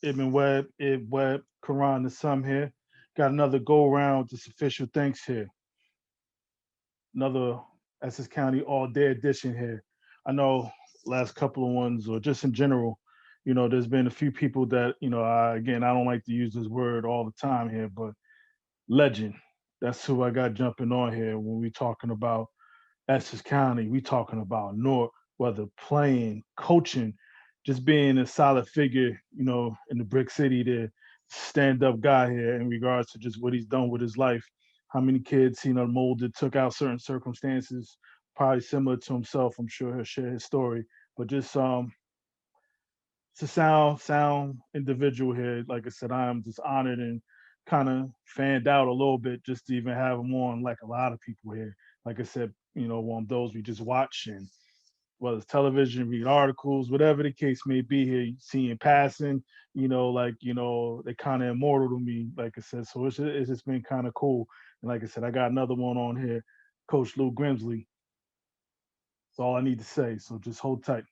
Ibn Webb, Quran, the Sum here. Got another go round, just official thanks here. Another Essex County all day edition here. I know last couple of ones, or just in general, there's been a few people that, I don't like to use this word all the time here, but legend. That's who I got jumping on here when we talking about Essex County. We talking about North, whether playing, coaching, just being a solid figure, in the brick city, the stand-up guy here in regards to just what he's done with his life. How many kids he molded, took out certain circumstances, probably similar to himself. I'm sure he'll share his story. But just it's a sound individual here. Like I said, I am just honored and kind of fanned out a little bit just to even have him on, like a lot of people here. Like I said, one of those we just watch, and whether it's television, read articles, whatever the case may be here, you see in passing, they kind of immortal to me, like I said. So it's just been kind of cool. And like I said, I got another one on here, Coach Lou Grimsley. That's all I need to say. So just hold tight.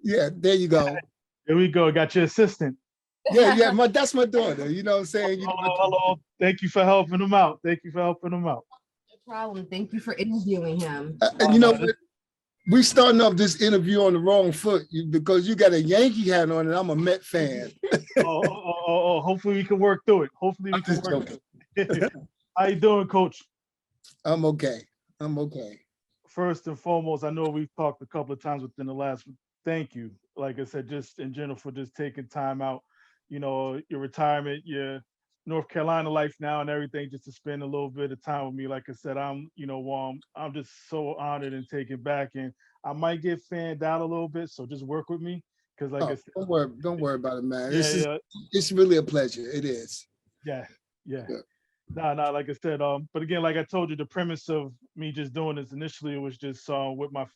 Yeah, there you go. There we go. Got your assistant. Yeah, that's my daughter. You know what I'm saying? Hello. Thank you for helping him out. No problem. Thank you for interviewing him. And what? We starting off this interview on the wrong foot because you got a Yankee hat on and I'm a Met fan. Hopefully we can work through it. How you doing, Coach? I'm okay. First and foremost, I know we've talked a couple of times within the last. Thank you. Like I said, just in general for just taking time out, your retirement, your North Carolina life now and everything, just to spend a little bit of time with me. Like I said, I'm just so honored and taken back, and I might get fanned out a little bit, so just work with me. Because I said, don't worry about it, man. Yeah, it's really a pleasure. It is. Yeah. Nah, like I said, but again, like I told you, the premise of me just doing this initially was just with my,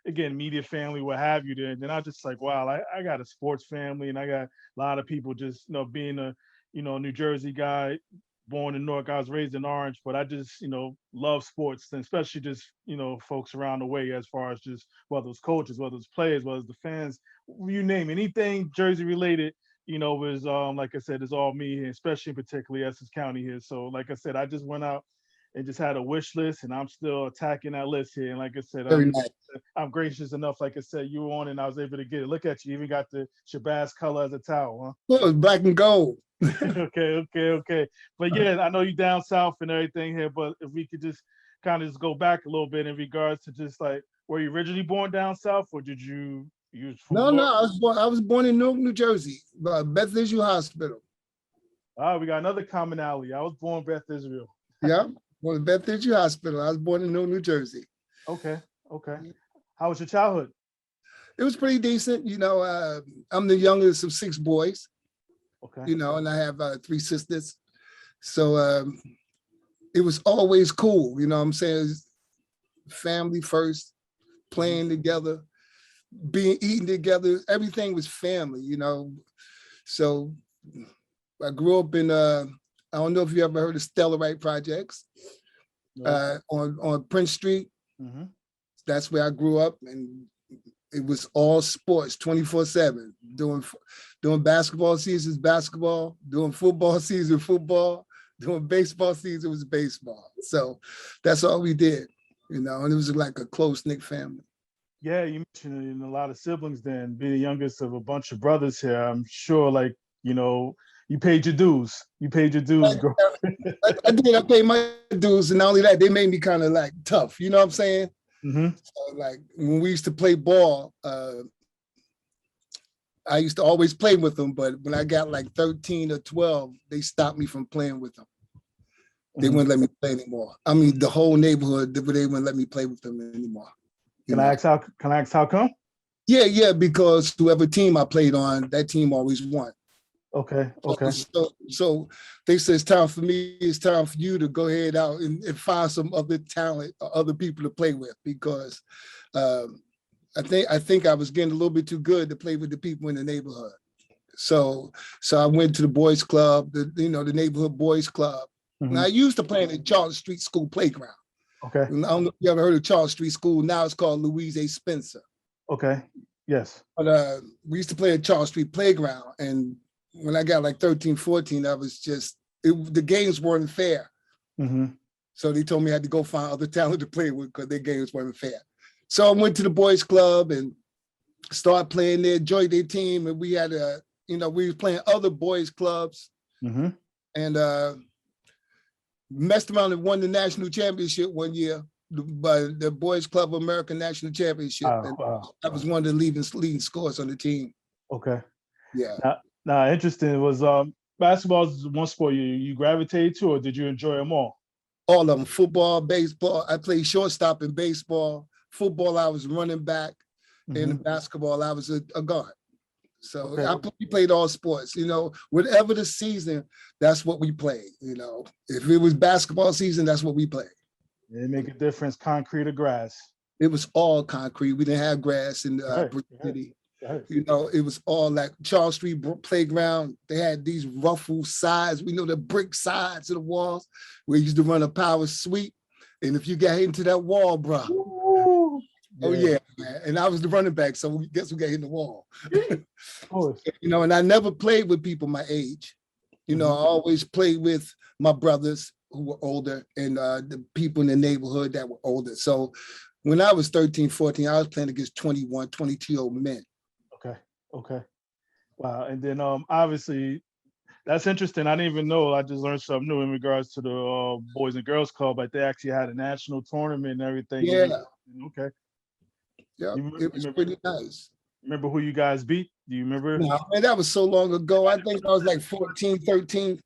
again, media family, what have you. There, and then I just like, wow, I got a sports family, and I got a lot of people just, being a, New Jersey guy, born in Newark. I was raised in Orange, but I just, love sports, and especially just, folks around the way, as far as just whether it's coaches, whether it's players, whether it's the fans, you name it, anything Jersey related. Was like I said, it's all me here, especially particularly Essex County here. So like I said, I just went out and just had a wish list, and I'm still attacking that list here. And like I said, I'm gracious enough, like I said, you were on and I was able to get it. Look at you, even got the Shabazz color as a towel, huh? Well, it's black and gold. Okay. But yeah, I know you down south and everything here, but if we could just kind of just go back a little bit in regards to just like, were you originally born down south, or did you No, I was born in Newark, New Jersey, Beth Israel Hospital. We got another commonality. I was born Beth Israel. Yeah, born Beth Israel Hospital. I was born in Newark, New Jersey. Okay. How was your childhood? It was pretty decent. I'm the youngest of 6 boys. Okay. And I have 3 sisters. So it was always cool. You know what I'm saying? Family first, playing together, eating together. Everything was family, So I grew up in, I don't know if you ever heard of Stellarite Projects, on Prince Street. Mm-hmm. That's where I grew up, and it was all sports 24/7. Doing basketball seasons, basketball, doing football season, football, doing baseball season was baseball. So that's all we did, and it was like a close-knit family. Yeah, you mentioned a lot of siblings then, being the youngest of a bunch of brothers here. I'm sure, you paid your dues. Girl. I did. I paid my dues, and not only that, they made me kind of like tough. You know what I'm saying? Mm-hmm. So, like when we used to play ball, I used to always play with them. But when I got like 13 or 12, they stopped me from playing with them. They wouldn't let me play anymore. I mean, the whole neighborhood, they wouldn't let me play with them anymore. Can I ask how come? Yeah, because whoever team I played on, that team always won. Okay. So they said it's time for you to go ahead out and find some other talent or other people to play with, because I think I was getting a little bit too good to play with the people in the neighborhood. So I went to the boys club, the neighborhood boys club. Mm-hmm. And I used to play in the Charlotte Street School playground. Okay. And I don't know if you ever heard of Charlotte Street School. Now it's called Louise A. Spencer. Okay. Yes. But we used to play at Charles Street Playground, and when I got like 13, 14, I was just, the games weren't fair. Mm-hmm. So they told me I had to go find other talent to play with because their games weren't fair. So I went to the boys club and started playing there, joined their team. And we had we was playing other boys clubs Mm-hmm. and messed around and won the national championship one year, by the Boys Club American National Championship. And I was one of the leading scorers on the team. Okay. Yeah. Now interesting. Was basketball is one sport you gravitated to, or did you enjoy them all? All of them. Football, baseball. I played shortstop in baseball. Football, I was running back. Mm-hmm. And in basketball, I was a guard. So Okay. we played all sports, whatever the season, that's what we played. If it was basketball season, that's what we played. It make a difference, concrete or grass. It was all concrete. We didn't have grass in Brick City. Right. It was all like Charles Street Playground. They had these ruffled sides. We know the brick sides of the walls. We used to run a power sweep. And if you got into that wall, bro. Ooh. Oh yeah, man. And I was the running back, so guess who got hit in the wall? Of course. And I never played with people my age. I always played with my brothers who were older and the people in the neighborhood that were older. So when I was 13, 14, I was playing against 21, 22-year-old men. Okay. Wow. And then obviously that's interesting. I didn't even know. I just learned something new in regards to the Boys and Girls Club. Like they actually had a national tournament and everything. Yeah. Okay. Yeah, it was pretty nice. Remember who you guys beat? Do you remember? No, man, that was so long ago. I think I was like 14, 13.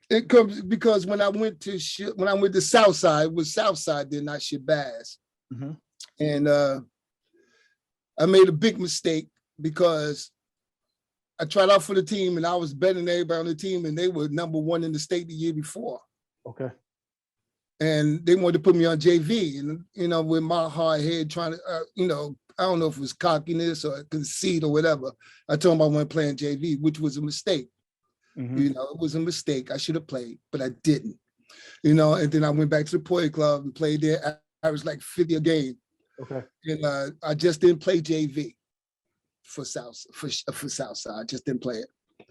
It comes because when I went to Southside, it was Southside did not ship bass. Mm-hmm. And I made a big mistake because I tried out for the team and I was better than everybody on the team and they were number one in the state the year before. Okay. And they wanted to put me on JV, and with my hard head trying to, I don't know if it was cockiness or conceit or whatever. I told them I wasn't playing JV, which was a mistake. Mm-hmm. It was a mistake. I should have played, but I didn't. And then I went back to the Poi Club and played there. I was like 50 a game. Okay. And I just didn't play JV for Southside. I just didn't play it.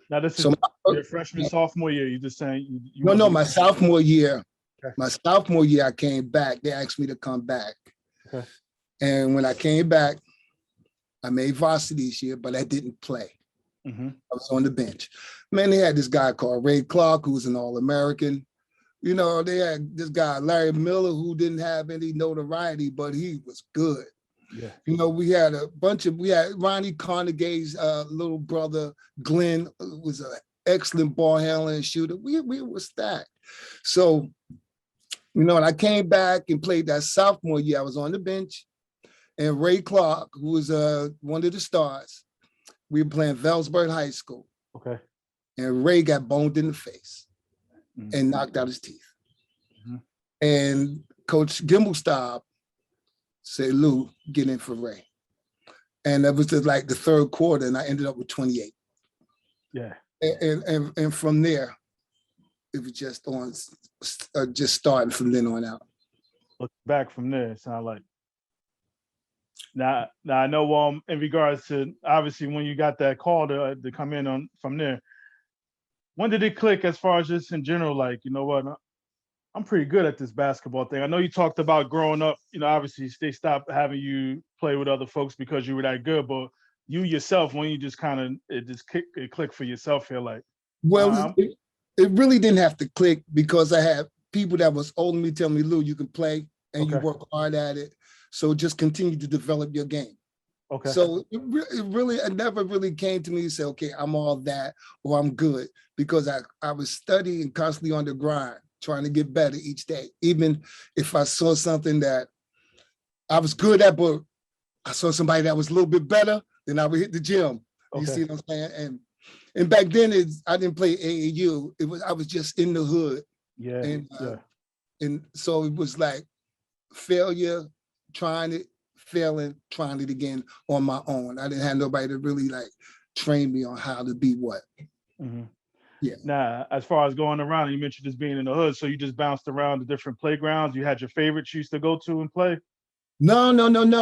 Now this is your freshman, sophomore year. You just saying you No, my sophomore year. Okay. My sophomore year, I came back. They asked me to come back. Okay. And when I came back, I made varsity this year, but I didn't play. Mm-hmm. I was on the bench. Man, they had this guy called Ray Clark, who was an All-American. They had this guy, Larry Miller, who didn't have any notoriety, but he was good. Yeah. We had Ronnie Carnegie's little brother, Glenn, who was an excellent ball handler and shooter. We were stacked. So, when I came back and played that sophomore year, I was on the bench. And Ray Clark, who was one of the stars, we were playing Velsburg High School. Okay. And Ray got boned in the face and knocked out his teeth. Mm-hmm. And Coach Gimmelstaub said, Lou, get in for Ray. And that was like the third quarter, and I ended up with 28. Yeah. And from there, it was just starting from then on out. Look back from there, it sounds like. Now I know in regards to obviously when you got that call to come in from there, when did it click as far as just in general, like, you know what, I'm pretty good at this basketball thing. I know you talked about growing up, obviously they stopped having you play with other folks because you were that good, but you yourself, when you just it clicked for yourself here, like. Well, it really didn't have to click because I had people that was older than me tell me, Lou, you can play and you work hard at it. So just continue to develop your game. Okay. So it never really came to me to say, okay, I'm all that or I'm good, because I was studying constantly on the grind, trying to get better each day. Even if I saw something that I was good at, but I saw somebody that was a little bit better, then I would hit the gym. Okay. You see what I'm saying? And back then I didn't play AAU. I was just in the hood. Yeah. And so it was like failure, trying it, failing, trying it again on my own. I didn't have nobody to really like train me on how to be what. Mm-hmm. Yeah. Now, as far as going around, you mentioned just being in the hood, so you just bounced around the different playgrounds. You had your favorites you used to go to and play? No.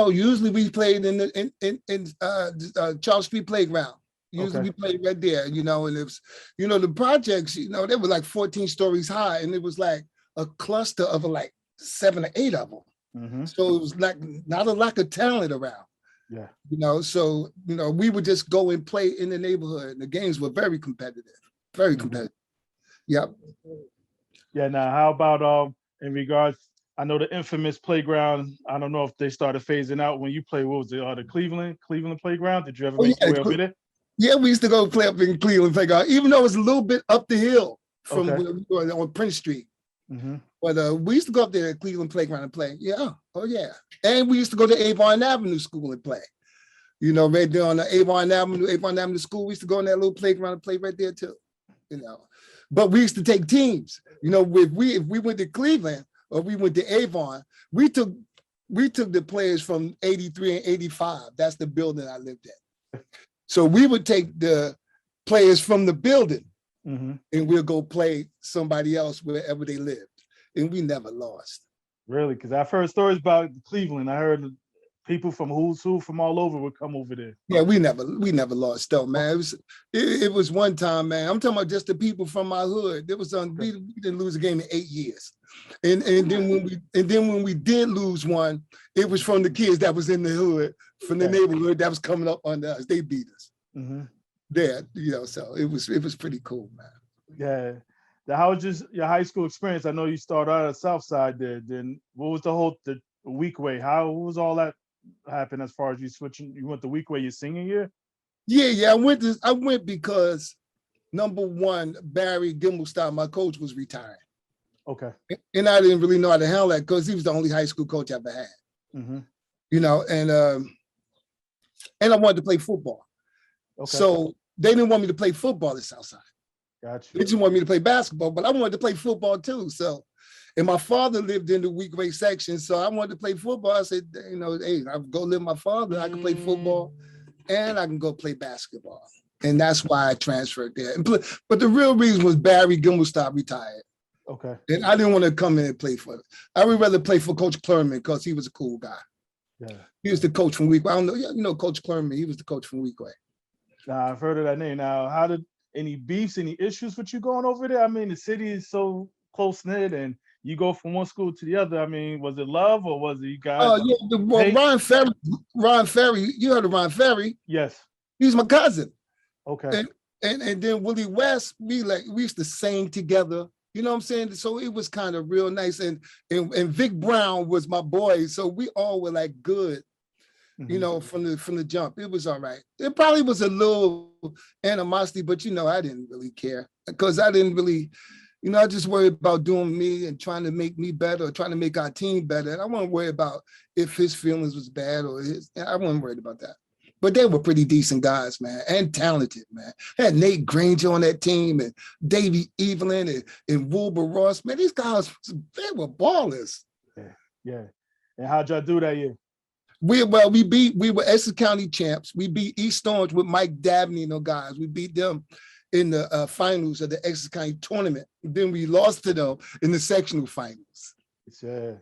Usually we played in Charles Street Playground. Usually Okay. we played right there, and it was, the projects, they were like 14 stories high, and it was like a cluster of like 7 or 8 of them. Mm-hmm. So it was like not a lack of talent around. Yeah. So we would just go and play in the neighborhood, and the games were very competitive, very competitive. Yep. Yeah. Now, how about in regards? I know the infamous playground. I don't know if they started phasing out when you played. What was it? The Cleveland playground. Did you ever Oh, make your yeah. way over there? Yeah, we used to go play up in Cleveland playground, even though it's a little bit up the hill from Okay. where we were on Prince Street. Mm-hmm. But we used to go up there at Cleveland playground and play. Yeah. Oh, yeah. And we used to go to Avon Avenue School and play. Right there on the Avon Avenue School, we used to go in that little playground and play right there too. But we used to take teams. If we went to Cleveland or we went to Avon, we took the players from 83 and 85. That's the building I lived in. So we would take the players from the building and we'll go play somebody else wherever they lived. And we never lost. Really? Because I've heard stories about Cleveland. I heard people from who's who from all over would come over there. Yeah, we never lost though, man. It was one time, man. I'm talking about just the people from my hood. We didn't lose a game in 8 years. And then when we did lose one, it was from the kids that was in the hood, from the neighborhood that was coming up under us. They beat us. There, so it was pretty cool, man. Yeah. Now, how was your high school experience? I know you started out at South Side there. Then what was the week way? What was all that happen as far as you switching? You went the week way your senior year? Yeah. I went because number one, Barry Gimmelstein, my coach, was retiring. Okay. And I didn't really know how to handle that because he was the only high school coach I ever had. And I wanted to play football. Okay. So they didn't want me to play football at Southside. Gotcha. They just wanted me to play basketball, but I wanted to play football too. So, and my father lived in the weekday section, so I wanted to play football. I said, hey, I'll go live with my father. I can play football and I can go play basketball. And that's why I transferred there. But the real reason was Barry Gimmelstock retired. Okay. And I didn't want to come in and play for it. I would rather play for Coach Clerman because he was a cool guy. Yeah. He was the coach from Weekway. I don't know, Coach Clerman, he was the coach from Weekway. I've heard of that name. Now, how did any beefs, any issues with you going over there? I mean, the city is so close-knit and you go from one school to the other. I mean, was it love or was it you guys? Oh, yeah. Ron Ferry, you heard of Ron Ferry? Yes. He's my cousin. Okay. And then Willie West, we used to sing together. You know what I'm saying? So it was kind of real nice. And Vic Brown was my boy. So we all were like good, from the jump. It was all right. It probably was a little animosity, but I didn't really care because I didn't really, I just worried about doing me and trying to make me better or trying to make our team better. And I wasn't worried about if his feelings was bad or I wasn't worried about that. But they were pretty decent guys, man, and talented, man. Had Nate Granger on that team and Davey Evelyn and Wilbur Ross. Man, these guys, they were ballers. Yeah. And how'd y'all do that year? We were Essex County champs. We beat East Orange with Mike Dabney and those guys. We beat them in the finals of the Essex County tournament. Then we lost to them in the sectional finals. Yeah,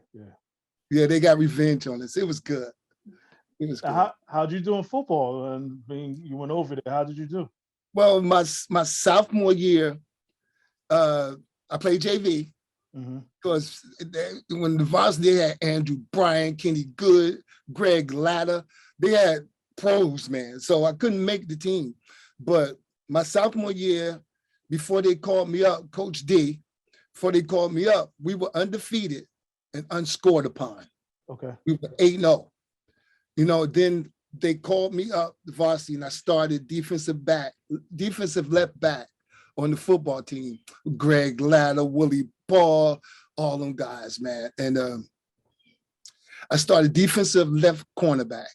they got revenge on us. It was good. It was good. How'd you do in football? And you went over there. How did you do? Well, my sophomore year, I played JV because when the varsity, they had Andrew Bryan, Kenny Good, Greg Latta. They had pros, man. So I couldn't make the team. But my sophomore year, before they called me up, Coach D, before they called me up, we were undefeated and unscored upon. Okay. We were 8-0. Then they called me up the varsity and I started defensive left back on the football team. Greg Latta, Willie Ball, all them guys, man. And I started defensive left cornerback.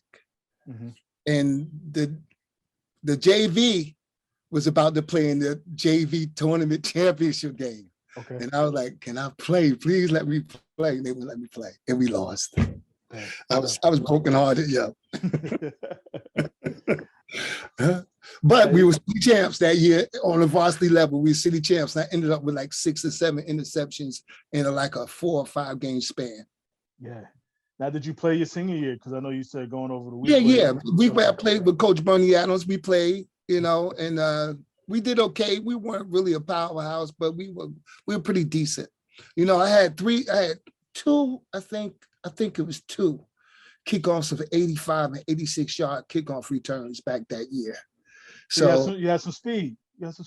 And the JV was about to play in the JV tournament championship game. Okay. And I was like, can I play? Please let me play. And they wouldn't let me play. And we lost. I was brokenhearted, yeah. But we were city champs that year on the varsity level. We were city champs. And I ended up with like 6 or 7 interceptions in like a 4 or 5 game span. Yeah. Now, did you play your senior year? Because I know you said going over the week. Yeah. Week where I played with Coach Bernie Adams. We played. you know, and we did okay. We weren't really a powerhouse, but we were pretty decent. You know, I had two, I think it was two kickoffs of 85 and 86-yard kickoff returns back that year. So you had some speed. You had some.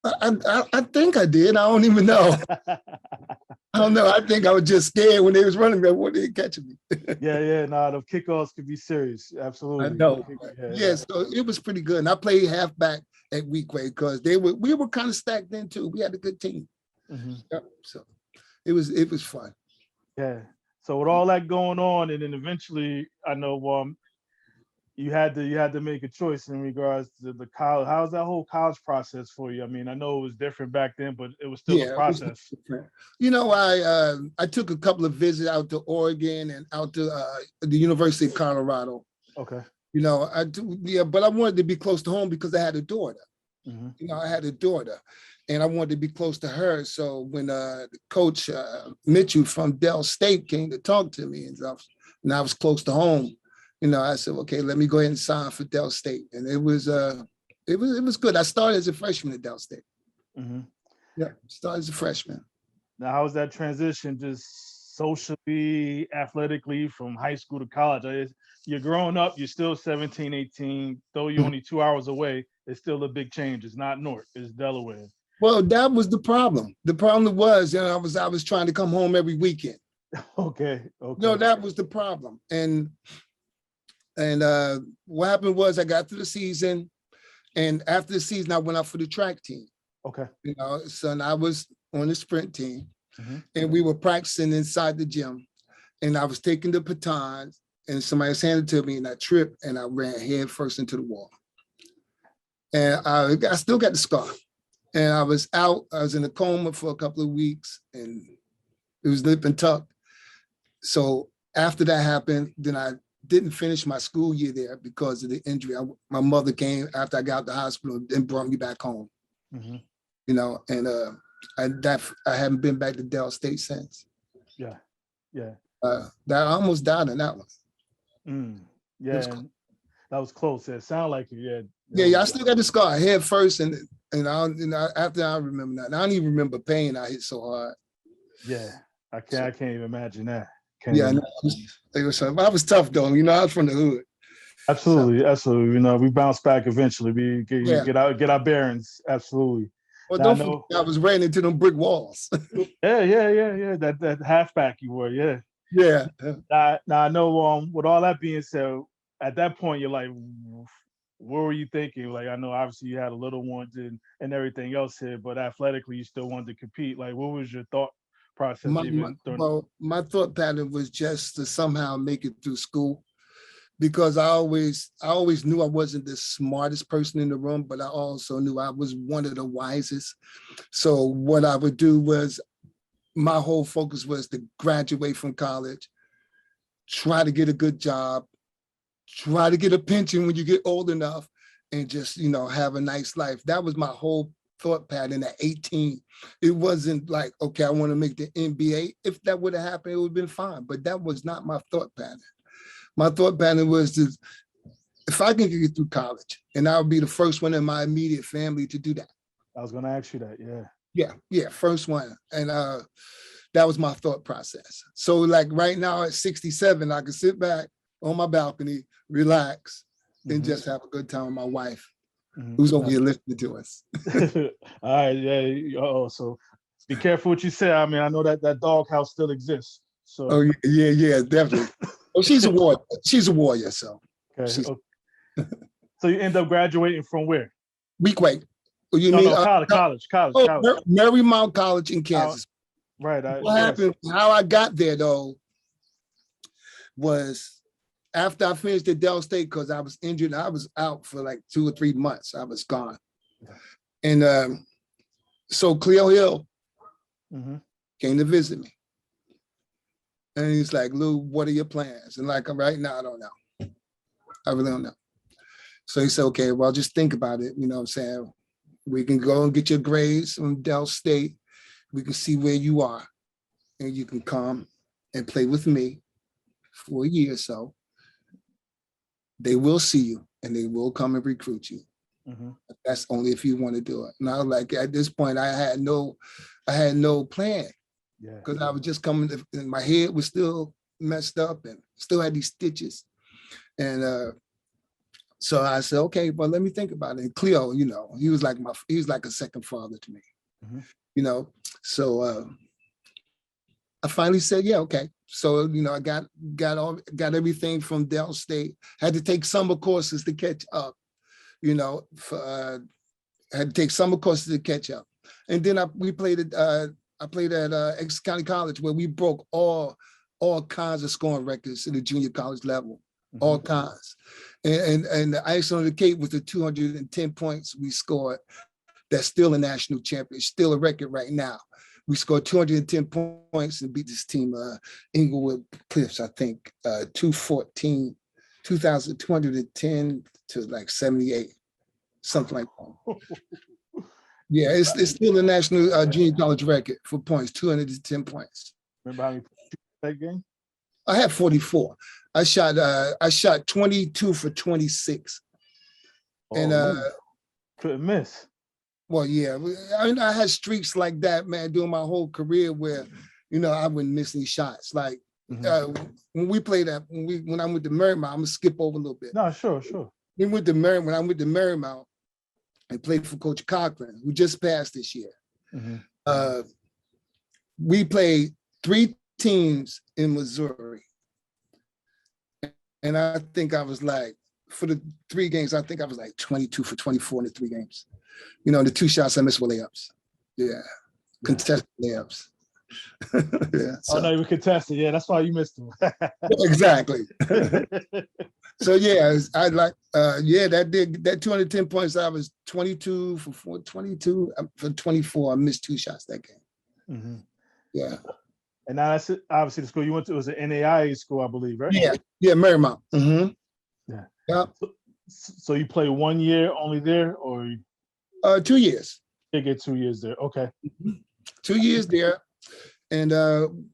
I think I did. I don't even know. I don't know. I think I was just scared when they was running back. What they catching me? Yeah. Nah, the kickoffs could be serious. Absolutely. I know. Yeah. So it was pretty good. And I played halfback at Weequay because we were kind of stacked in too. We had a good team. Mm-hmm. Yep. So it was fun. Yeah. So with all that going on, and then eventually, I know you had to make a choice in regards to the college. How's that whole college process for you? I mean, I know it was different back then, but it was still a process. You know, I took a couple of visits out to Oregon and out to the University of Colorado. Okay. You know, but I wanted to be close to home because I had a daughter. Mm-hmm. You know, I had a daughter, and I wanted to be close to her. So when Coach Mitchell from Dell State came to talk to me and I was close to home, you know, I said, okay, let me go ahead and sign for Dell State. And it was good. I started as a freshman at Dell State. Mm-hmm. Yeah, started as a freshman. Now, how was that transition just socially, athletically from high school to college? You're growing up, you're still 17, 18, though you're only 2 hours away, it's still a big change. It's not North, it's Delaware. Well, that was the problem. The problem was, you know, I was trying to come home every weekend. Okay. No, that was the problem. And what happened was I got through the season, and after the season, I went out for the track team. Okay. You know, so I was on the sprint team, mm-hmm. and we were practicing inside the gym, and I was taking the batons, and somebody was handed to me, and I tripped, and I ran head first into the wall. And I still got the scar. And I was out. I was in a coma for a couple of weeks, and it was nip and tuck. So after that happened, then I didn't finish my school year there because of the injury. My mother came after I got out of the hospital and brought me back home. Mm-hmm. You know, and I haven't been back to Dell State since. Yeah. That I almost died in that one. Yeah, that was close. It sounded like it. Yeah. Yeah. I still got the scar head first, and after I remember that. I don't even remember pain. I hit so hard. Yeah, I can't even imagine that. I was tough though. You know, I was from the hood. Absolutely. You know, we bounce back eventually. We get our bearings. Absolutely. Well, don't forget, I was ran into them brick walls. Yeah. That halfback you were. Yeah. Yeah. Now I know. With all that being said, at that point you're like, what were you thinking? Like, I know obviously you had a little ones and everything else here, but athletically you still wanted to compete. Like, what was your thought process? My thought pattern was just to somehow make it through school, because I always knew I wasn't the smartest person in the room, but I also knew I was one of the wisest. So what I would do was, my whole focus was to graduate from college, try to get a good job, try to get a pension when you get old enough, and just, you know, have a nice life. That was my whole thought pattern at 18. It wasn't like, okay, I want to make the NBA. If that would have happened, it would have been fine. But that was not my thought pattern. My thought pattern was if I can get through college, and I'll be the first one in my immediate family to do that. I was going to ask you that. Yeah, first one. And that was my thought process. So like right now at 67, I can sit back on my balcony, relax, and just have a good time with my wife, who's over here listening to us. All right, yeah. So be careful what you say. I mean, I know that doghouse still exists. So. Oh yeah, definitely. Oh, she's a warrior. She's a warrior. So. Okay. So you end up graduating from where? Weequay. College. Marymount College in Kansas. Right. What happened? How I got there though was after I finished at Dell State, because I was injured. I was out for like 2 or 3 months. I was gone. And so Cleo Hill came to visit me. And he's like, Lou, what are your plans? And like, right now, I don't know. I really don't know. So he said, okay, well, just think about it. You know what I'm saying? We can go and get your grades from Dell State. We can see where you are. And you can come and play with me for a year or so. They will see you and they will come and recruit you. That's only if you want to do it. And I was like, at this point, I had no plan. Yeah. Because I was just coming to, and my head was still messed up and still had these stitches. And so I said, okay, but let me think about it. And Cleo, you know, he was like a second father to me, you know. So I finally said, yeah, okay. So, you know, I got everything from Dell State. Had to take summer courses to catch up, you know, had to take summer courses to catch up. And then I played at Essex County College, where we broke all kinds of scoring records at the junior college level, all kinds. And the icing on the cake was the 210 points we scored. That's still a national champion, still a record right now. We scored 210 points and beat this team, Inglewood Cliffs, I think, 210 to like 78, something like that. Yeah, it's still a national junior college record for points, 210 points. Remember how many that game? I had 44. I shot 22 for 26. And couldn't miss. Well, yeah, I mean, I had streaks like that, man, during my whole career where, you know, I wouldn't miss any shots. Like when we played that, when I went to Marymount, I'm gonna skip over a little bit. No, sure. When I went to Marymount and played for Coach Cochran, who just passed this year. We played 3 teams in Missouri. And I think I was like, for the 3 games, I think I was like 22 for 24 in the 3 games. You know, the 2 shots I missed were layups. Yeah, contested layups. Yeah. So. Oh, no, you were contested. Yeah, that's why you missed them. Exactly. So yeah, I like that 210 points. I was 22 for 22 for 24. I missed 2 shots that game. Yeah. And now that's obviously the school you went to was an NAIA school, I believe, right? Yeah, Marymount. Yeah. So you played 1 year only there, or 2 years? They get 2 years there. Okay. 2 years there, and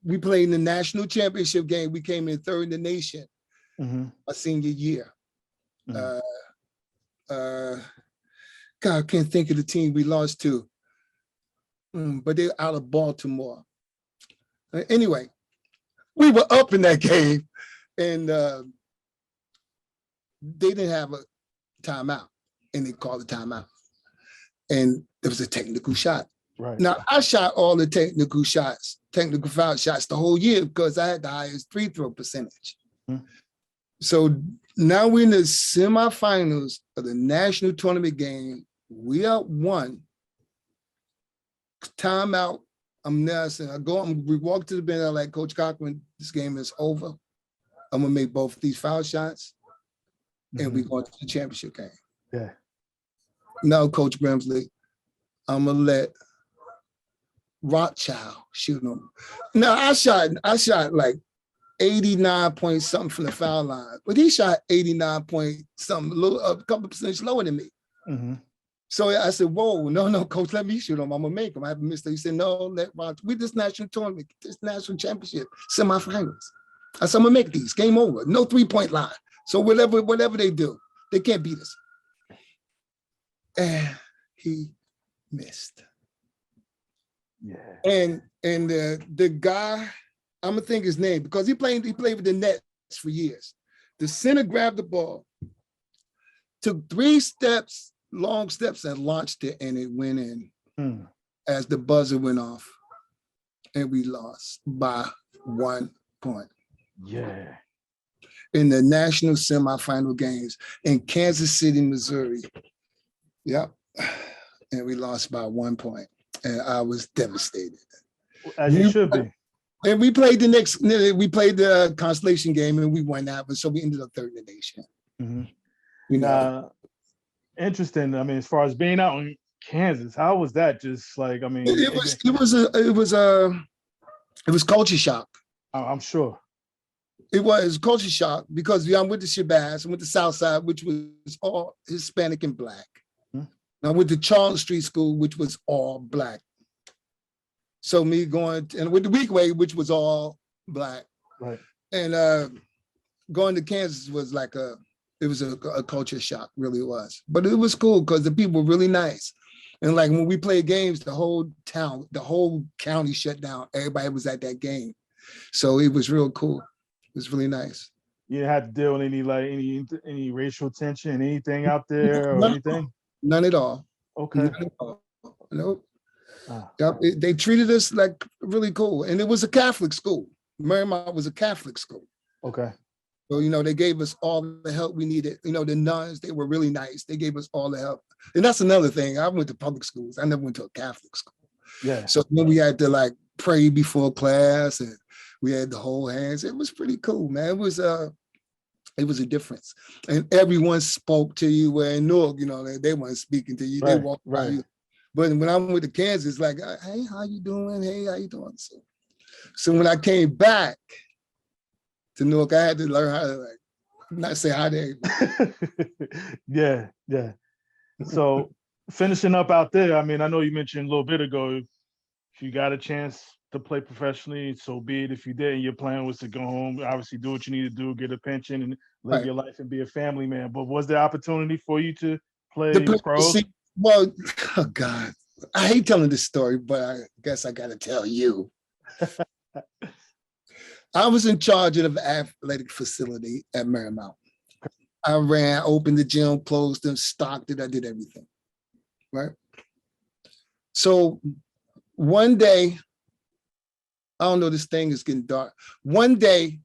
we played in the national championship game. We came in 3rd in the nation my senior year. God, I can't think of the team we lost to, but they're out of Baltimore. Anyway, we were up in that game, and they didn't have a timeout, and they called a timeout. And it was a technical shot. Right. Now, I shot all the technical foul shots the whole year because I had the highest free throw percentage. So now we're in the semifinals of the national tournament game. We are 1. Timeout. I'm now saying, we walk to the bench. I'm like, Coach Cochran, this game is over. I'm gonna make both of these foul shots, and we going to the championship game. Yeah. No, Coach Grimsley, I'm gonna let Rothschild shoot him. Now I shot like 89 point something from the foul line, but he shot 89 point something, a couple percentage lower than me. So I said, whoa, no, Coach, let me shoot him. I'm gonna make him. I haven't missed it. He said, no, let Rothschild. We this national tournament, this national championship, semifinals. I said, I'm gonna make these. Game over. No 3-point line. So whatever they do, they can't beat us. And he missed. Yeah. And the guy, I'm gonna think his name because he played with the Nets for years. The center grabbed the ball, took 3 steps, long steps, and launched it, and it went in as the buzzer went off, and we lost by 1 point. Yeah. In the national semifinal games in Kansas City, Missouri. Yep. And we lost by 1 point. And I was devastated. As you should be. And we played the consolation game and we won that one. So we ended up 3rd in the nation. You know. Interesting. I mean, as far as being out in Kansas, how was that? Just like, I mean, it was culture shock. I'm sure. It was culture shock because I went to Shabazz, I went to Southside, which was all Hispanic and Black. I went to Charles Street School, which was all Black. So me going, and with the Weekway, which was all Black. Right. And going to Kansas was like It was a culture shock, really it was. But it was cool because the people were really nice. And like when we played games, the whole town, the whole county shut down. Everybody was at that game. So it was real cool. It was really nice. You didn't have to deal with any racial tension, anything out there or None, anything? none at all. Okay. None at all. Nope. Ah, They treated us like really cool. And it was a Catholic school. Marymount was a Catholic school. okay. So, you know, they gave us all the help we needed. You know, the nuns, they were really nice. They gave us all the help. And that's another thing. I went to public schools. I never went to a Catholic school. Yeah. So then we had to like pray before class and we had to hold hands. It was pretty cool, man. It was a difference. And everyone spoke to you, where in Newark, you know, they weren't speaking to you. They walked by you. But when I went to Kansas, like, hey, how you doing? Hey, how you doing? So when I came back to Newark, I had to learn how to like not say hi to everybody. Yeah. So finishing up out there, I mean, I know you mentioned a little bit ago, if you got a chance to play professionally, so be it. If you did, your plan was to go home, obviously do what you need to do, get a pension and live your life and be a family man. But was there opportunity for you to play pro? Well, oh God, I hate telling this story, but I guess I got to tell you. I was in charge of the athletic facility at Marymount. I opened the gym, closed them, stocked it. I did everything, right? So one day, I don't know, this thing is getting dark. One day,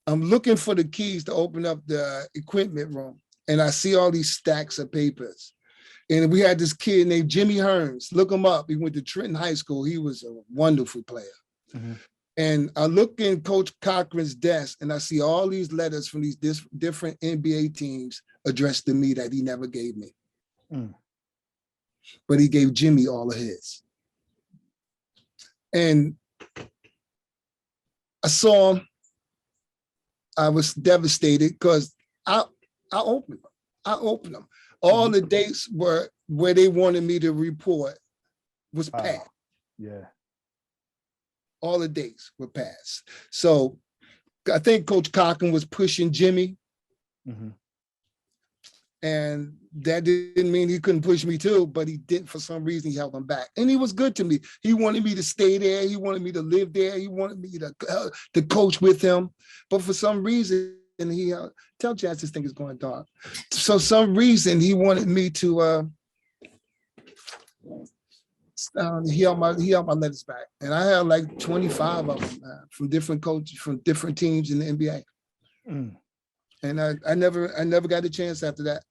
I'm looking for the keys to open up the equipment room, and I see all these stacks of papers. And we had this kid named Jimmy Hearns. Look him up. He went to Trenton High School. He was a wonderful player. Mm-hmm. And I look in Coach Cochran's desk and I see all these letters from these different NBA teams addressed to me that he never gave me. Mm. But he gave Jimmy all of his. And I saw him. I was devastated because I opened them. All the dates were where they wanted me to report was passed. Yeah. All the dates were passed. So I think Coach Cochran was pushing Jimmy. Mm-hmm. And that didn't mean he couldn't push me too, but he didn't, for some reason, he held him back. And he was good to me. He wanted me to stay there. He wanted me to live there. He wanted me to coach with him. But for some reason, he tell Jazz this thing is going dark. So some reason he wanted me to he held my letters back, and I had like 25 of them from different coaches from different teams in the NBA. Mm. And I never got a chance after that.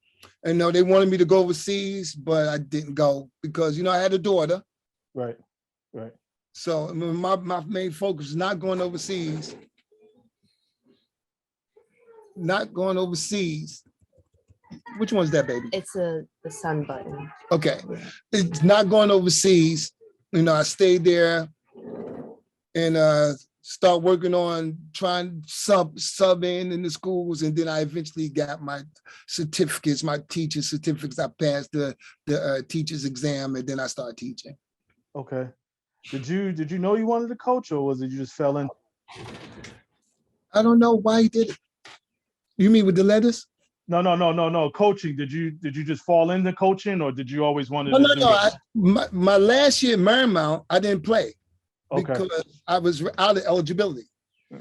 And no, they wanted me to go overseas, but I didn't go because, you know, I had a daughter. Right. So my main focus is not going overseas. Not going overseas. Which one's that, baby? It's the sun button. Okay. It's not going overseas. You know, I stayed there and start working on trying sub in the schools. And then I eventually got my certificates, my teacher certificates. I passed the teacher's exam and then I started teaching. Okay. Did you know you wanted to coach, or was it you just fell in? I don't know why he did it. You mean with the letters? No. Coaching. Did you just fall into coaching, or did you always want to? No. My last year at Marymount, I didn't play because I was out of eligibility.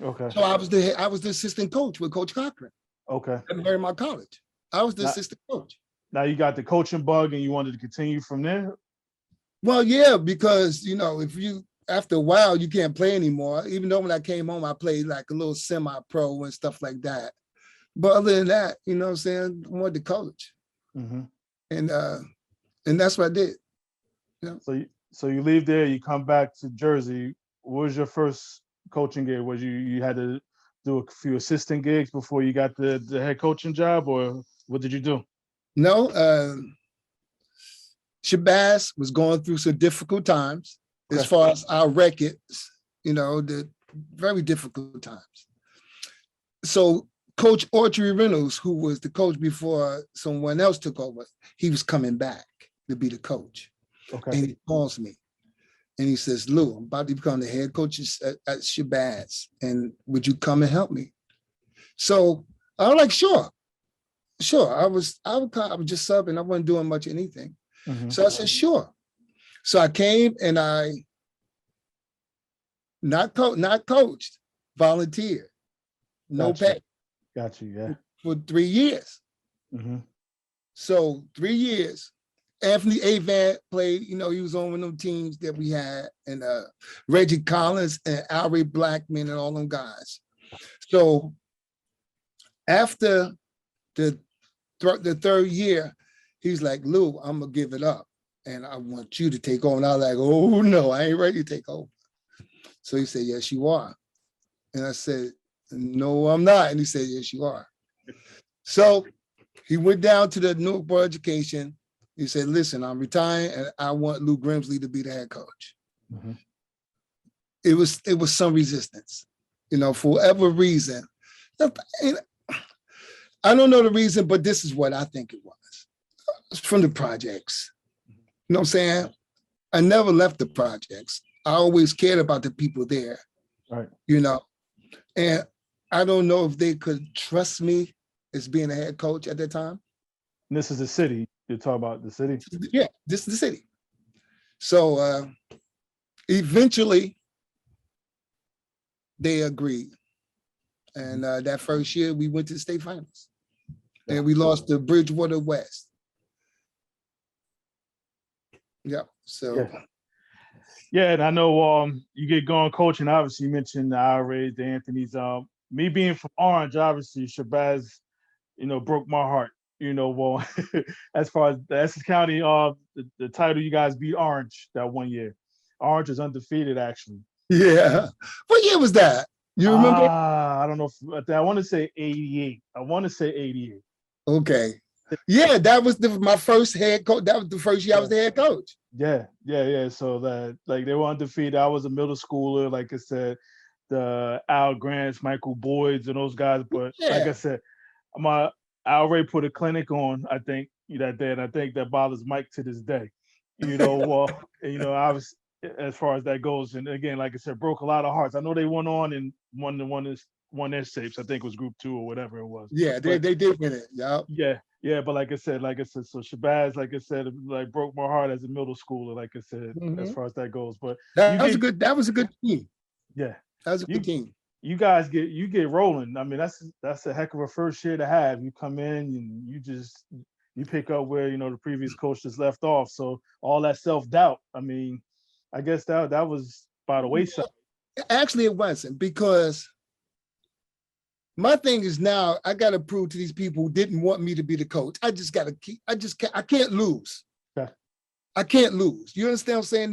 Okay. So I was the assistant coach with Coach Cochran. Okay. At Marymount College, I was the assistant coach. Now you got the coaching bug, and you wanted to continue from there. Well, yeah, because you know, after a while you can't play anymore. Even though when I came home, I played like a little semi-pro and stuff like that. But other than that, you know what I'm saying, I went to college. Mm-hmm. And that's what I did. Yeah. So you leave there, you come back to Jersey. What was your first coaching gig? Was you had to do a few assistant gigs before you got the head coaching job, or what did you do? No, Shabazz was going through some difficult times as far as our records, you know, the very difficult times. So Coach Autry Reynolds, who was the coach before someone else took over, he was coming back to be the coach. Okay. And he calls me and he says, Lou, I'm about to become the head coach at Shabazz, and would you come and help me? So I was like, sure. sure. I was just subbing. I wasn't doing much anything. So I said, sure. So I came and I not coached, volunteered, no pay. Got you, yeah. For 3 years. So 3 years. Anthony Avant played, he was on one of them teams that we had, and Reggie Collins and Al Ray Blackman and all them guys. So after the third year, he's like, Lou, I'm gonna give it up and I want you to take over. And I was like, oh no, I ain't ready to take over. So he said, yes, you are. And I said, no, I'm not. And he said, yes, you are. So he went down to the Newark Board of Education. He said, listen, I'm retiring and I want Lou Grimsley to be the head coach. It was some resistance, for whatever reason. I don't know the reason, but this is what I think it was. It's from the projects. You know what I'm saying? I never left the projects. I always cared about the people there. Right. And I don't know if they could trust me as being a head coach at that time. And this is the city. You're talking about the city? Yeah, this is the city. So eventually they agreed. And that first year we went to the state finals and we lost to Bridgewater West. Yeah, so. Yeah, and I know you get going coaching. Obviously, you mentioned the IRAs, the Anthony's. Me being from Orange, obviously, Shabazz, broke my heart. As far as the Essex County, the title, you guys beat Orange that one year. Orange is undefeated, actually. Yeah. What year was that? You remember? I don't know. I want to say 88. Okay. Yeah, that was my first head coach. That was the first year I was the head coach. Yeah. So that they were undefeated. I was a middle schooler, like I said, the Al Grants, Michael Boyds, and those guys. But like I said, Al Ray put a clinic on, I think, that day, and I think that bothers Mike to this day. Obviously, as far as that goes, and again, like I said, broke a lot of hearts. I know they went on and won their shapes. I think it was Group 2 or whatever it was. Yeah, they did win it. Yeah, but like I said, so Shabazz, like I said, broke my heart as a middle schooler, like I said, as far as that goes. But that was a good team. Yeah, that was a good team. You guys get rolling. I mean, that's a heck of a first year to have. You come in and you pick up where the previous coach just left off. So all that self-doubt, I mean, I guess that was by the wayside. Actually, it wasn't, because my thing is now I got to prove to these people who didn't want me to be the coach. I can't lose. Okay. I can't lose. You understand what I'm saying?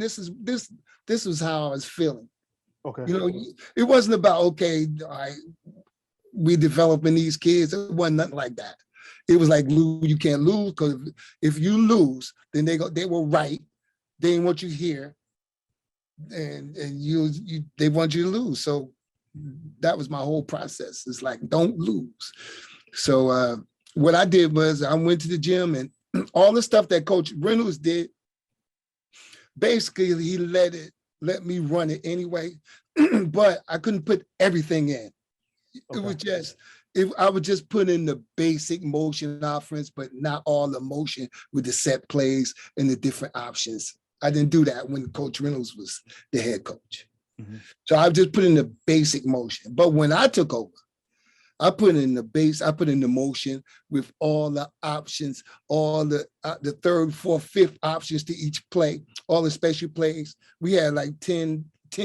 This was how I was feeling. Okay. It wasn't about, we developing these kids. It wasn't nothing like that. It was like, Lou, you can't lose, because if you lose, then they will write. They didn't want you here, and they want you to lose. So that was my whole process. It's like, don't lose. So what I did was I went to the gym, and all the stuff that Coach Reynolds did, basically he let me run it anyway, but I couldn't put everything in. Okay. It was just, I would just put in the basic motion offense, but not all the motion with the set plays and the different options. I didn't do that when Coach Reynolds was the head coach. So I just put in the basic motion. But when I took over, I put in the motion with all the options, all the third, fourth, fifth options to each play, all the special plays. We had like 10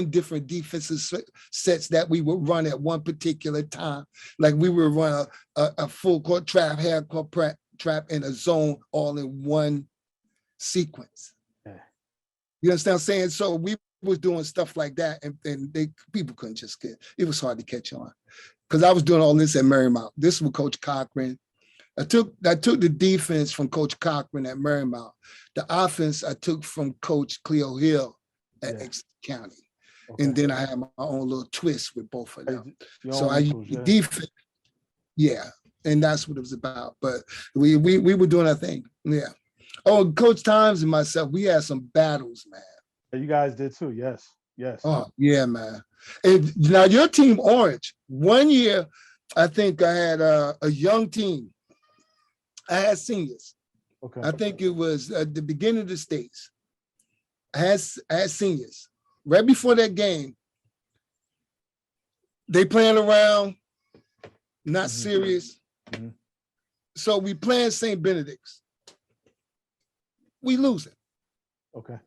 different defensive sets that we would run at one particular time. Like we would run a full court trap, half court trap, and a zone all in one sequence. Yeah. You understand what I'm saying? So we was doing stuff like that, and people couldn't just get, it was hard to catch on. Because I was doing all this at Marymount. This was Coach Cochran. I took the defense from Coach Cochran at Marymount. The offense I took from Coach Cleo Hill at Essex County. Okay. And then I had my own little twist with both of them. So I used defense. Yeah, and that's what it was about. But we were doing our thing. Yeah. Oh, Coach Times and myself, we had some battles, man. You guys did too, yes. Oh, yeah, man. And now your team, Orange, one year, I think I had a young team. I had seniors. Okay. I think it was at the beginning of the States. I had seniors. Right before that game, they playing around, not serious. So we playing St. Benedict's. We losing. Okay.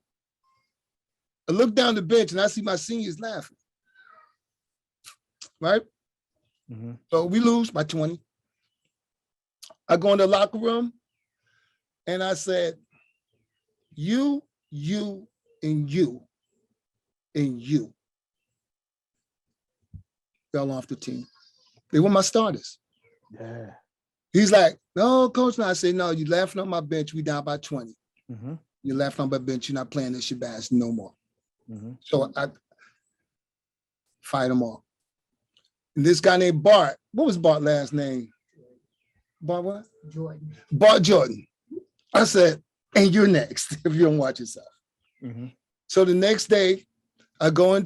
I look down the bench and I see my seniors laughing. Right? So we lose by 20. I go in the locker room and I said, you, and you, and you fell off the team. They were my starters. Yeah. He's like, no, coach. I said, no, you laughing on my bench. We down by 20. You laughing on my bench. You're not playing this Shabazz no more. So I fired them all. And this guy named Bart, what was Bart's last name? Bart what? Jordan. Bart Jordan. I said, and you're next if you don't watch yourself. So the next day, I go in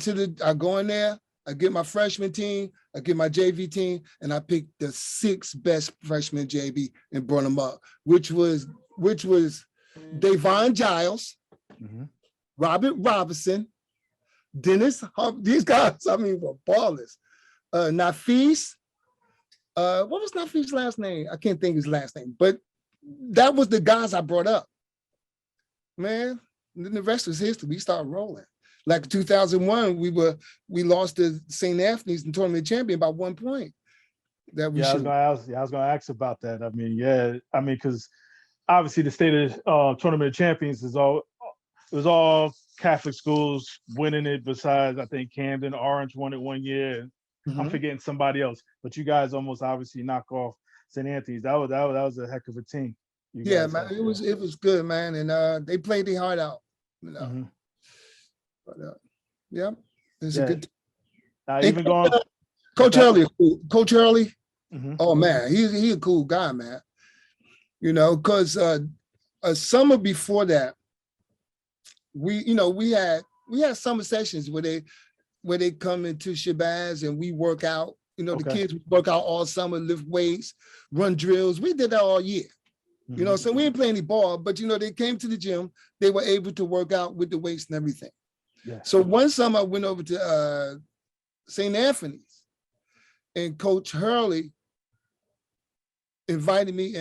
there, I get my freshman team, I get my JV team, and I picked the 6 best freshmen JV and brought them up, which was Davon Giles, Robert Robinson, Dennis, these guys, I mean, were ballers. Nafis, what was Nafis' last name? I can't think his last name, but that was the guys I brought up. Man, then the rest was history. We started rolling. Like 2001, we lost to St. Anthony's and tournament champion by 1 point. That we I was gonna ask about that. I mean, because obviously the state of tournament champions it was all Catholic schools winning it. Besides, I think Camden Orange won it 1 year. I'm forgetting somebody else, but you guys almost obviously knock off St. Anthony's. That was a heck of a team. Yeah, man, it was good, man, and they played their heart out, you know. But yeah, it's a good. Even going, Coach Hurley, Coach Hurley. Oh man, he a cool guy, man. You know, because a summer before that, we had summer sessions where they come into Shabazz and we work out. You know, the kids work out all summer, lift weights, run drills. We did that all year. You know, so we didn't play any ball, but they came to the gym. They were able to work out with the weights and everything. Yeah. So one summer I went over to St. Anthony's, and Coach Hurley invited me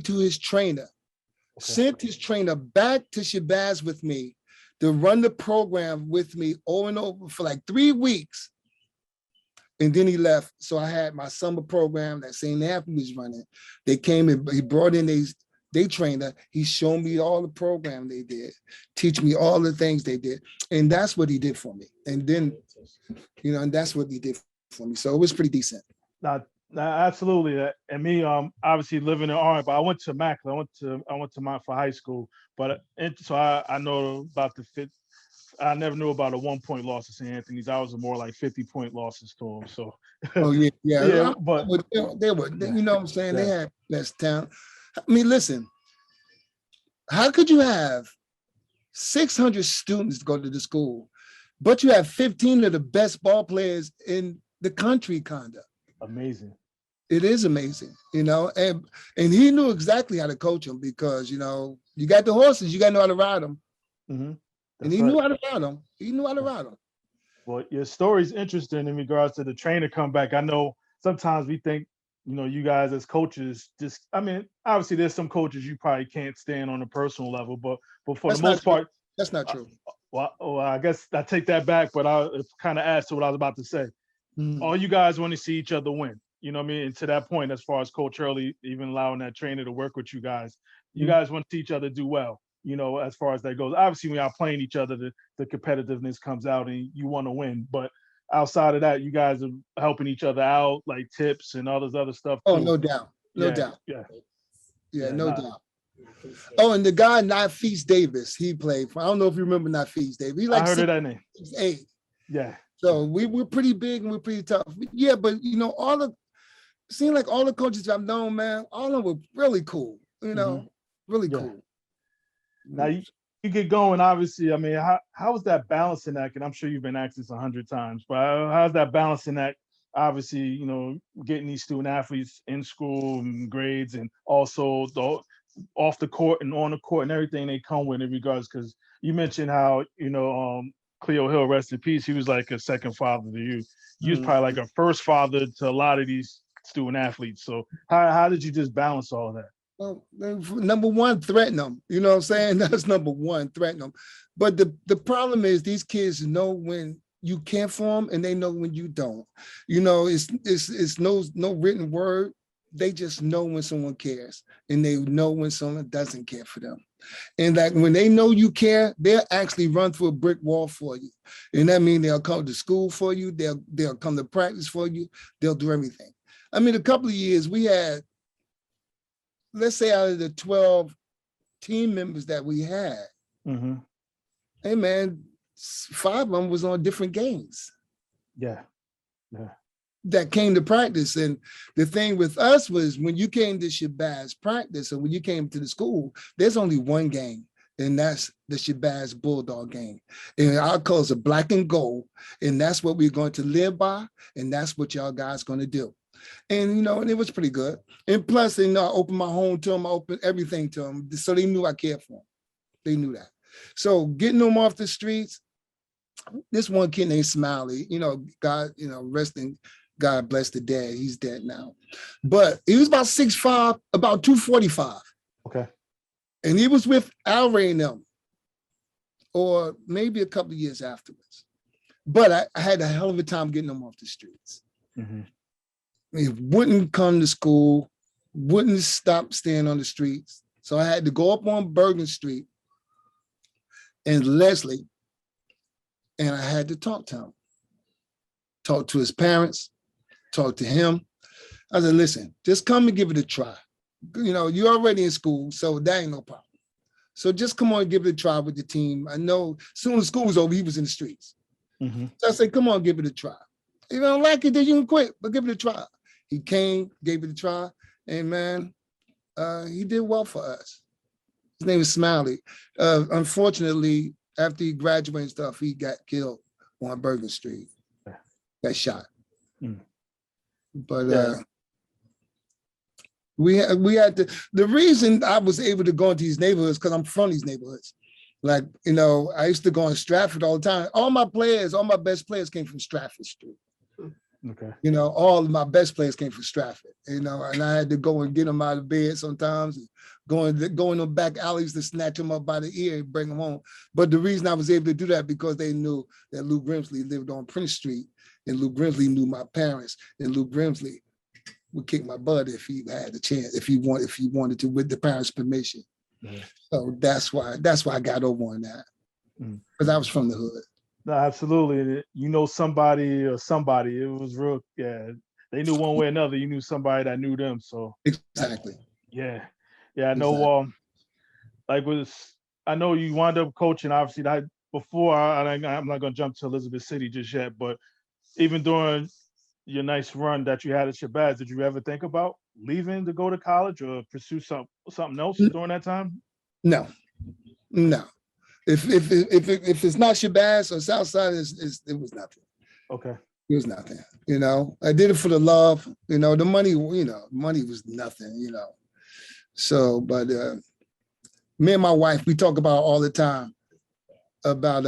to his trainer, sent his trainer back to Shabazz with me to run the program with me over and over for like 3 weeks. And then he left. So I had my summer program that St. Anthony was running. They came and he brought in they trainer. He showed me all the program they did, teach me all the things they did. And that's what he did for me. And then, and that's what he did for me. So it was pretty decent. Absolutely. And me, obviously living in Orange, but I went to Mac. I went to Mount for high school. But so I know about the fit. I never knew about a 1 point loss to St. Anthony's. I was more like 50-point losses to them. So, yeah. But they were, you know what I'm saying? Yeah. They had less talent. I mean, listen, how could you have 600 students go to the school, but you have 15 of the best ball players in the country, kinda? Amazing. It is amazing, and he knew exactly how to coach them because, you got the horses, you got to know how to ride them. And he knew how to ride them. He knew how to ride them. Well, your story's interesting in regards to the trainer comeback. I know sometimes we think, you guys as coaches, obviously there's some coaches you probably can't stand on a personal level, but for the most part, that's not true. Well, I guess I take that back, but I kind of add to what I was about to say. All you guys want to see each other win. You know what I mean? And to that point, as far as Coach Hurley even allowing that trainer to work with you guys want to see each other do well. As far as that goes. Obviously, when y'all playing each other, the competitiveness comes out and you want to win. But outside of that, you guys are helping each other out, like tips and all this other stuff. Oh, no doubt. No doubt. Yeah, no doubt. Oh, and the guy, Nafis Davis, he played for, I don't know if you remember Nafis Davis. I heard of that name. 6'8". Yeah. So we're pretty big and we're pretty tough. Yeah, but, seemed like all the coaches I've known, man, all of them were really cool, really cool. Now you get going, obviously. I mean, how is that balancing act? And I'm sure you've been asked this 100 times, but how's that balancing act obviously, getting these student athletes in school and grades, and also the off the court and on the court and everything they come with in regards. Because you mentioned how Cleo Hill, rest in peace, he was like a second father to you. You was probably like a first father to a lot of these student athletes. So how did you just balance all that? Well, number one, threaten them. You know what I'm saying? That's number one, threaten them. But the problem is these kids know when you care for them and they know when you don't. It's no written word. They just know when someone cares and they know when someone doesn't care for them. And like when they know you care, they'll actually run through a brick wall for you. And that means they'll come to school for you. They'll come to practice for you. They'll do everything. I mean, a couple of years we had, let's say out of the 12 team members that we had, hey man, 5 of them was on different games. Yeah. That came to practice. And the thing with us was when you came to Shabazz practice, or when you came to the school, there's only one game, and that's the Shabazz Bulldog game. And our colors are black and gold, and that's what we're going to live by, and that's what y'all guys going to do. And, and it was pretty good. And plus, I opened my home to them, I opened everything to them, so they knew I cared for them. They knew that. So getting them off the streets, this one kid named Smiley, God, resting, God bless the dead. He's dead now. But he was about 6'5", about 245. Okay. And he was with Al Ray and them, or maybe a couple of years afterwards. But I had a hell of a time getting them off the streets. He wouldn't come to school, wouldn't stop staying on the streets. So I had to go up on Bergen Street and Leslie, and I had to talk to him. Talk to his parents, talk to him. I said, listen, just come and give it a try. You're already in school, so that ain't no problem. So just come on and give it a try with the team. I know as soon as school was over, he was in the streets. So I said, come on, give it a try. If you don't like it, then you can quit, but give it a try. He came, gave it a try, and man, he did well for us. His name is Smiley. Unfortunately, after he graduated and stuff, he got killed on Bergen Street. Got shot. But we had to. The reason I was able to go into these neighborhoods because I'm from these neighborhoods. Like I used to go on Stratford all the time. All my best players came from Stratford Street. Okay. All of my best players came from Stratford. And I had to go and get them out of bed sometimes, and go in the back alleys to snatch them up by the ear and bring them home. But the reason I was able to do that because they knew that Lou Grimsley lived on Prince Street, and Lou Grimsley knew my parents, and Lou Grimsley would kick my butt if he had the chance, if he wanted to, with the parents' permission. So that's why I got over on that, because I was from the hood. No, absolutely. Somebody or somebody. It was real. Yeah, they knew one way or another. You knew somebody that knew them. So exactly. Yeah. I know. Exactly. I know you wound up coaching. Obviously, that before. I'm not going to jump to Elizabeth City just yet. But even during your nice run that you had at Shabazz, did you ever think about leaving to go to college or pursue something else during that time? No. If it's not Shabazz or Southside, it was nothing. Okay. It was nothing. I did it for the love. The money. Money was nothing. So, but me and my wife, we talk about all the time about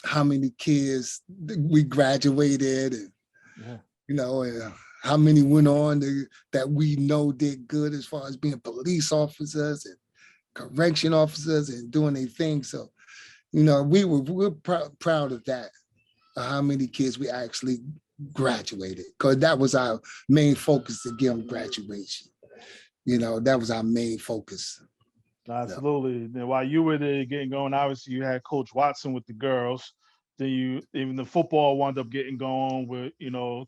how many kids we graduated, and and how many went on that we know did good as far as being police officers and correction officers and doing their thing. So, we're proud of that, how many kids we actually graduated, because that was our main focus, to give them graduation. That was our main focus. Absolutely. Then while you were there getting going, obviously you had Coach Watson with the girls. Then even the football wound up getting going with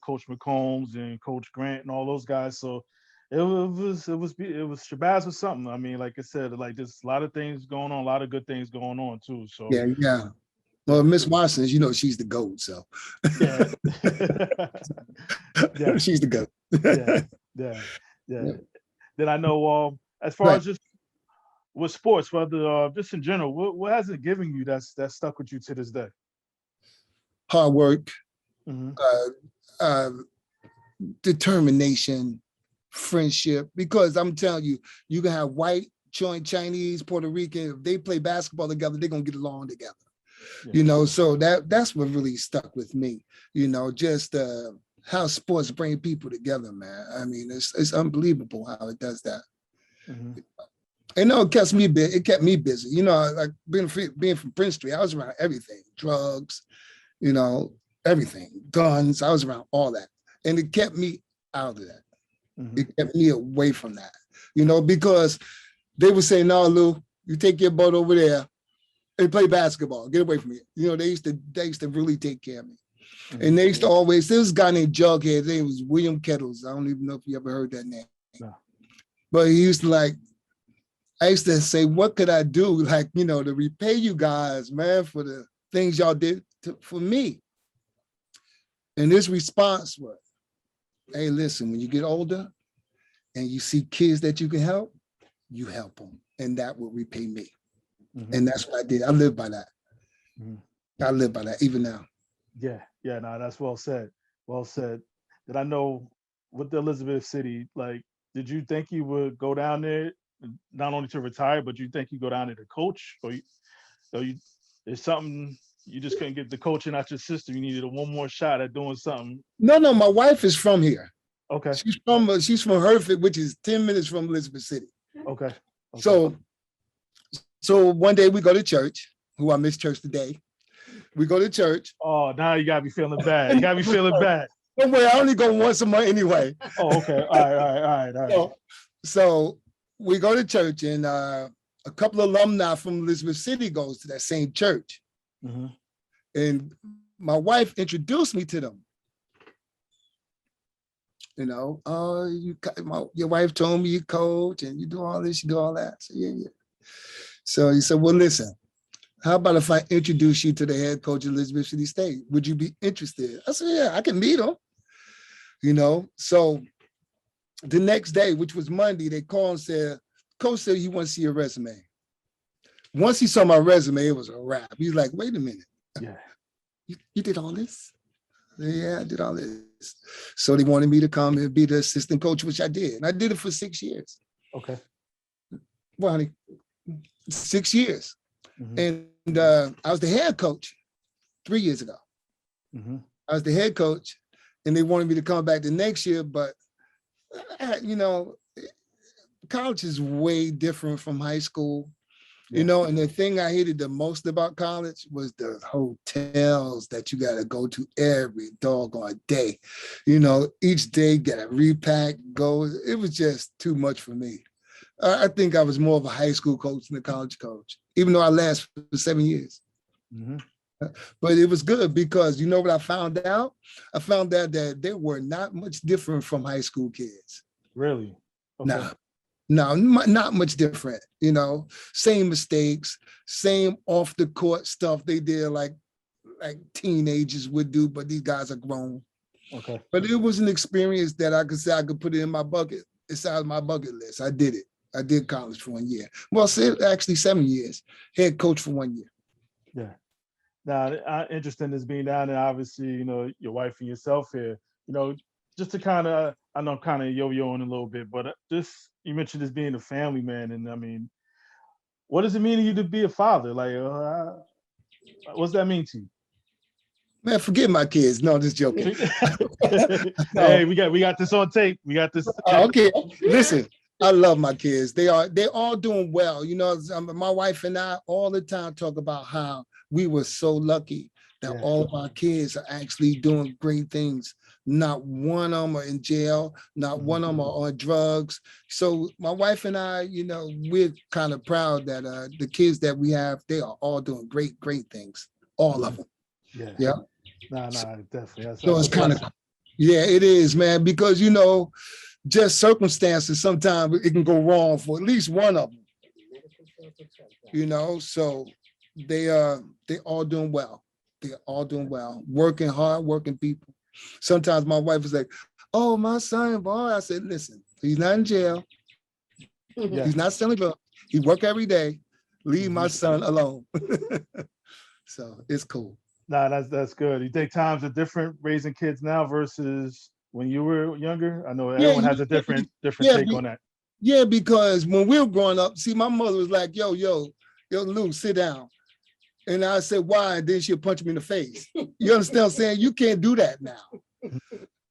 Coach McCombs and Coach Grant and all those guys. So it was Shabazz was something. I mean, like I said, like there's a lot of things going on, a lot of good things going on too. So yeah. Well, Miss Watson, she's the GOAT. So yeah, she's the GOAT. yeah. Then I know as far as just with sports, whether just in general, what has it given you that's stuck with you to this day? Hard work. uh, determination, friendship, because I'm telling you, you can have white, Chinese, Puerto Rican, if they play basketball together, they're gonna get along together. Yeah. You know, so that's what really stuck with me, you know, just how sports bring people together, man. I mean, it's unbelievable how it does that. Mm-hmm. And no, it kept me busy. You know, like being from Prince Street, I was around everything, drugs, you know, everything, guns. I was around all that. And it kept me out of that. Mm-hmm. It kept me away from that, you know, because they would say, no, Lou, you take your boat over there and play basketball. Get away from me. You know, they used to really take care of me. Mm-hmm. And they used to always, there was a guy named Jughead, his name was William Kettles. I don't even know if you ever heard that name. No. But he used to I used to say, what could I do? Like, you know, to repay you guys, man, for the things y'all did for me. And his response was, hey, listen, when you get older and you see kids that you can help, you help them. And that will repay me. Mm-hmm. And that's what I did. I live by that. Mm-hmm. I live by that even now. Yeah, no, that's well said. Well said. Did I know with the Elizabeth City, like, did you think you would go down there not only to retire, but you think you go down there to coach? Or there's something you just couldn't get the coaching out your system. You needed one more shot at doing something. No, my wife is from here. Okay. She's from Hereford, which is 10 minutes from Elizabeth City. Okay. So one day we go to church, who I miss church today. We go to church. Oh, now you gotta be feeling bad. You gotta be feeling bad. Don't worry, I only go once a month anyway. Oh, okay. All right. So we go to church, and a couple of alumni from Elizabeth City goes to that same church. Mm-hmm. And my wife introduced me to them. You know, your wife told me you coach and you do all this, you do all that. So yeah. So he said, well, listen, how about if I introduce you to the head coach of Elizabeth City State? Would you be interested? I said, yeah, I can meet him. You know, so the next day, which was Monday, they called and said, coach said he wants to see your resume. Once he saw my resume, it was a wrap. He's like, wait a minute. Yeah. You did all this? Yeah, I did all this. So they wanted me to come and be the assistant coach, which I did. And I did it for 6 years. Okay. Well, honey, 6 years. Mm-hmm. And I was the head coach 3 years ago. Mm-hmm. I was the head coach, and they wanted me to come back the next year, but, you know, college is way different from high school. Yeah. You know, and the thing I hated the most about college was the hotels that you got to go to every doggone day. You know, each day got to repack, go. It was just too much for me. I think I was more of a high school coach than a college coach, even though I lasted for 7 years. Mm-hmm. But it was good because you know what I found out? I found out that they were not much different from high school kids. Really? Okay. No, not much different, you know, same mistakes, same off the court stuff they did like teenagers would do, but these guys are grown. Okay. But it was an experience that I could say I could put it in my bucket. It's out of my bucket list. I did it. I did college for 1 year. Well, actually 7 years, head coach for 1 year. Yeah. Now, interesting as being down there, obviously, you know, your wife and yourself here, you know, just to kind of, I know I'm kind of yo-yoing a little bit, but just, you mentioned this being a family man. And I mean, what does it mean to you to be a father? Like, what's that mean to you? Man, forget my kids. No, just joking. No. Hey, we got this on tape. We got this. Okay, listen, I love my kids. They're all doing well. You know, my wife and I all the time talk about how we were so lucky that all of our kids are actually doing great things. Not one of them are in jail. Not one of them are on drugs. So my wife and I, you know, we're kind of proud that the kids that we have, they are all doing great things. All of them. Yeah. No, definitely. So it's kind of, yeah, it is, man, because, you know, just circumstances, sometimes it can go wrong for at least one of them. You know, so they all doing well. They're all doing well, working hard, working people. Sometimes my wife is like, oh, my son, boy. I said, listen, he's not in jail. Yeah. He's not selling drugs. He work every day. Leave my son alone. So it's cool. Nah, that's good. You think times are different raising kids now versus when you were younger? I know Yeah, everyone has a different yeah, take on that. yeah, because when we were growing up, see, my mother was like, yo, Lou, sit down. And I said, why? And then she'll punch me in the face. You understand what I'm saying? You can't do that now.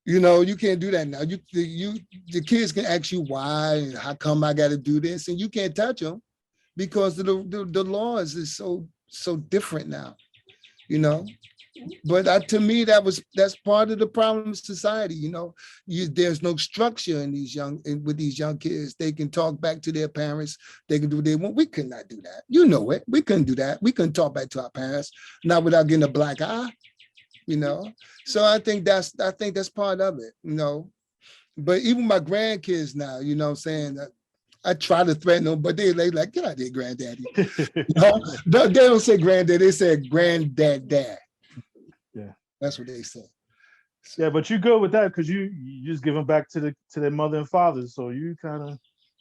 You can't do that now. The kids can ask you why and how come I got to do this, and you can't touch them because the laws is so different now. But to me, that's part of the problem of society. There's no structure with these young kids. They can talk back to their parents. They can do what they want. We could not do that. You know it. We couldn't do that. We couldn't talk back to our parents, not without getting a black eye. So I think that's part of it. But even my grandkids now, what I'm saying, I try to threaten them, but they like, get out there, granddaddy. They don't say granddad, they say granddad. Yeah, that's what they say. So, yeah, but you good with that because you just give them back to their mother and father. So you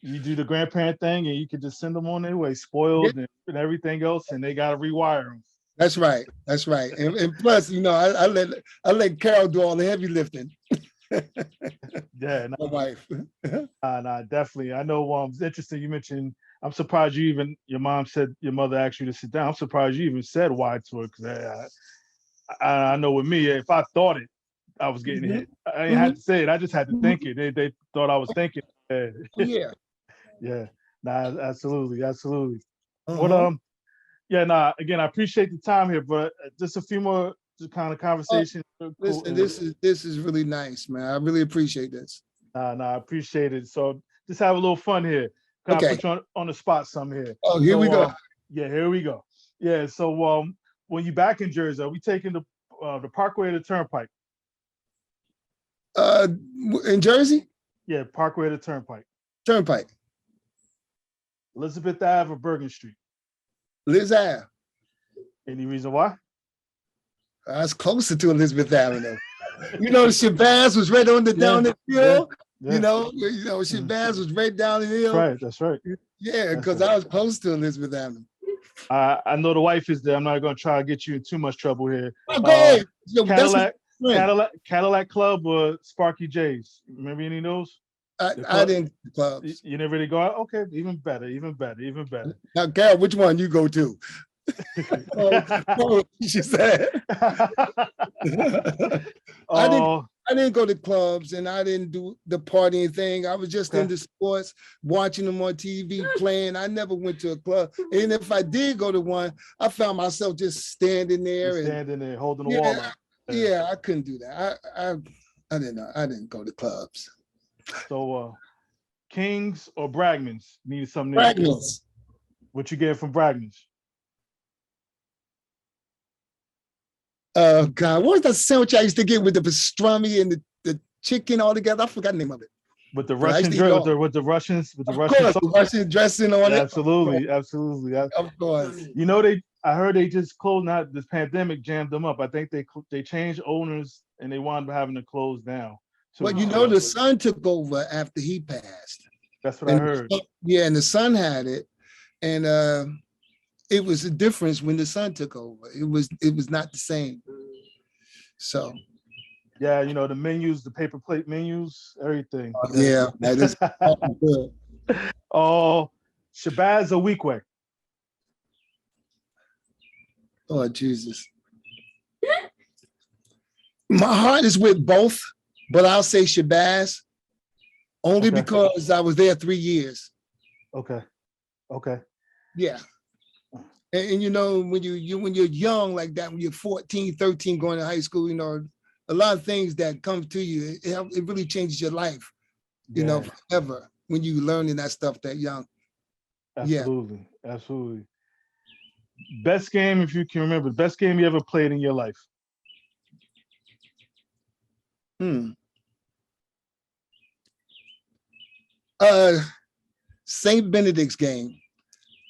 do the grandparent thing, and you can just send them on their way, spoiled and everything else, and they got to rewire them. That's right. And plus, I let Carol do all the heavy lifting. Yeah, my wife. Nah, definitely. I know. It's interesting. You mentioned. I'm surprised your mom said your mother asked you to sit down. I'm surprised you even said why to her because I know with me, if I thought it, I was getting hit. I didn't have to say it. I just had to think it. They thought I was thinking. Yeah. Yeah. Nah, absolutely. What Yeah, nah. Again, I appreciate the time here, but just a few more kind of conversations. Listen, this is really nice, man. I really appreciate this. I appreciate it. So just have a little fun here. Kind of put you on the spot some here. Oh, here we go. Yeah, here we go. Yeah. So when you back in Jersey, are we taking the Parkway or the Turnpike? In Jersey? Yeah, Parkway or the Turnpike. Turnpike. Elizabeth Ave or Bergen Street? Liz Ave. Any reason why? That's closer to Elizabeth Avenue. Shabazz was right on down the hill. Yeah. Shabazz was right down the hill. That's right. Yeah, because I was close to Elizabeth Avenue. I know the wife is there. I'm not going to try to get you in too much trouble here. Oh, go ahead. Cadillac Club or Sparky J's? Remember any of those? I didn't go to clubs. You never really go out? Okay, even better. Now, Carol, which one you go to? She said. I didn't go to clubs and I didn't do the partying thing. I was just into sports, watching them on TV, playing. I never went to a club. And if I did go to one, I found myself just standing there holding the wall up. Yeah, I couldn't do that. I didn't know. I didn't go to clubs. So Kings or Bragman's? Needed something new. Bragman's. What you get from Bragman's? Oh God, what was that sandwich I used to get with the pastrami and the chicken all together? I forgot the name of it. With the Russian Russian dressing on it. Absolutely. Of course. I heard they just closed. Not this pandemic jammed them up. I think they changed owners and they wound up having to close down. Well, the son took over after he passed. That's what I heard. And the son had it, and it was a difference when the son took over. It was not the same. So. Yeah, the menus, the paper plate menus, everything. Yeah, that is good. Oh, Shabazz or Weequay? Oh, Jesus. My heart is with both, but I'll say Shabazz only because I was there 3 years. Okay. Yeah. And when you're young like that, when you're 14, 13, going to high school, a lot of things that come to you, it really changes your life, forever when you learning that stuff that young. Absolutely. Best game, if you can remember, best game you ever played in your life? St. Benedict's game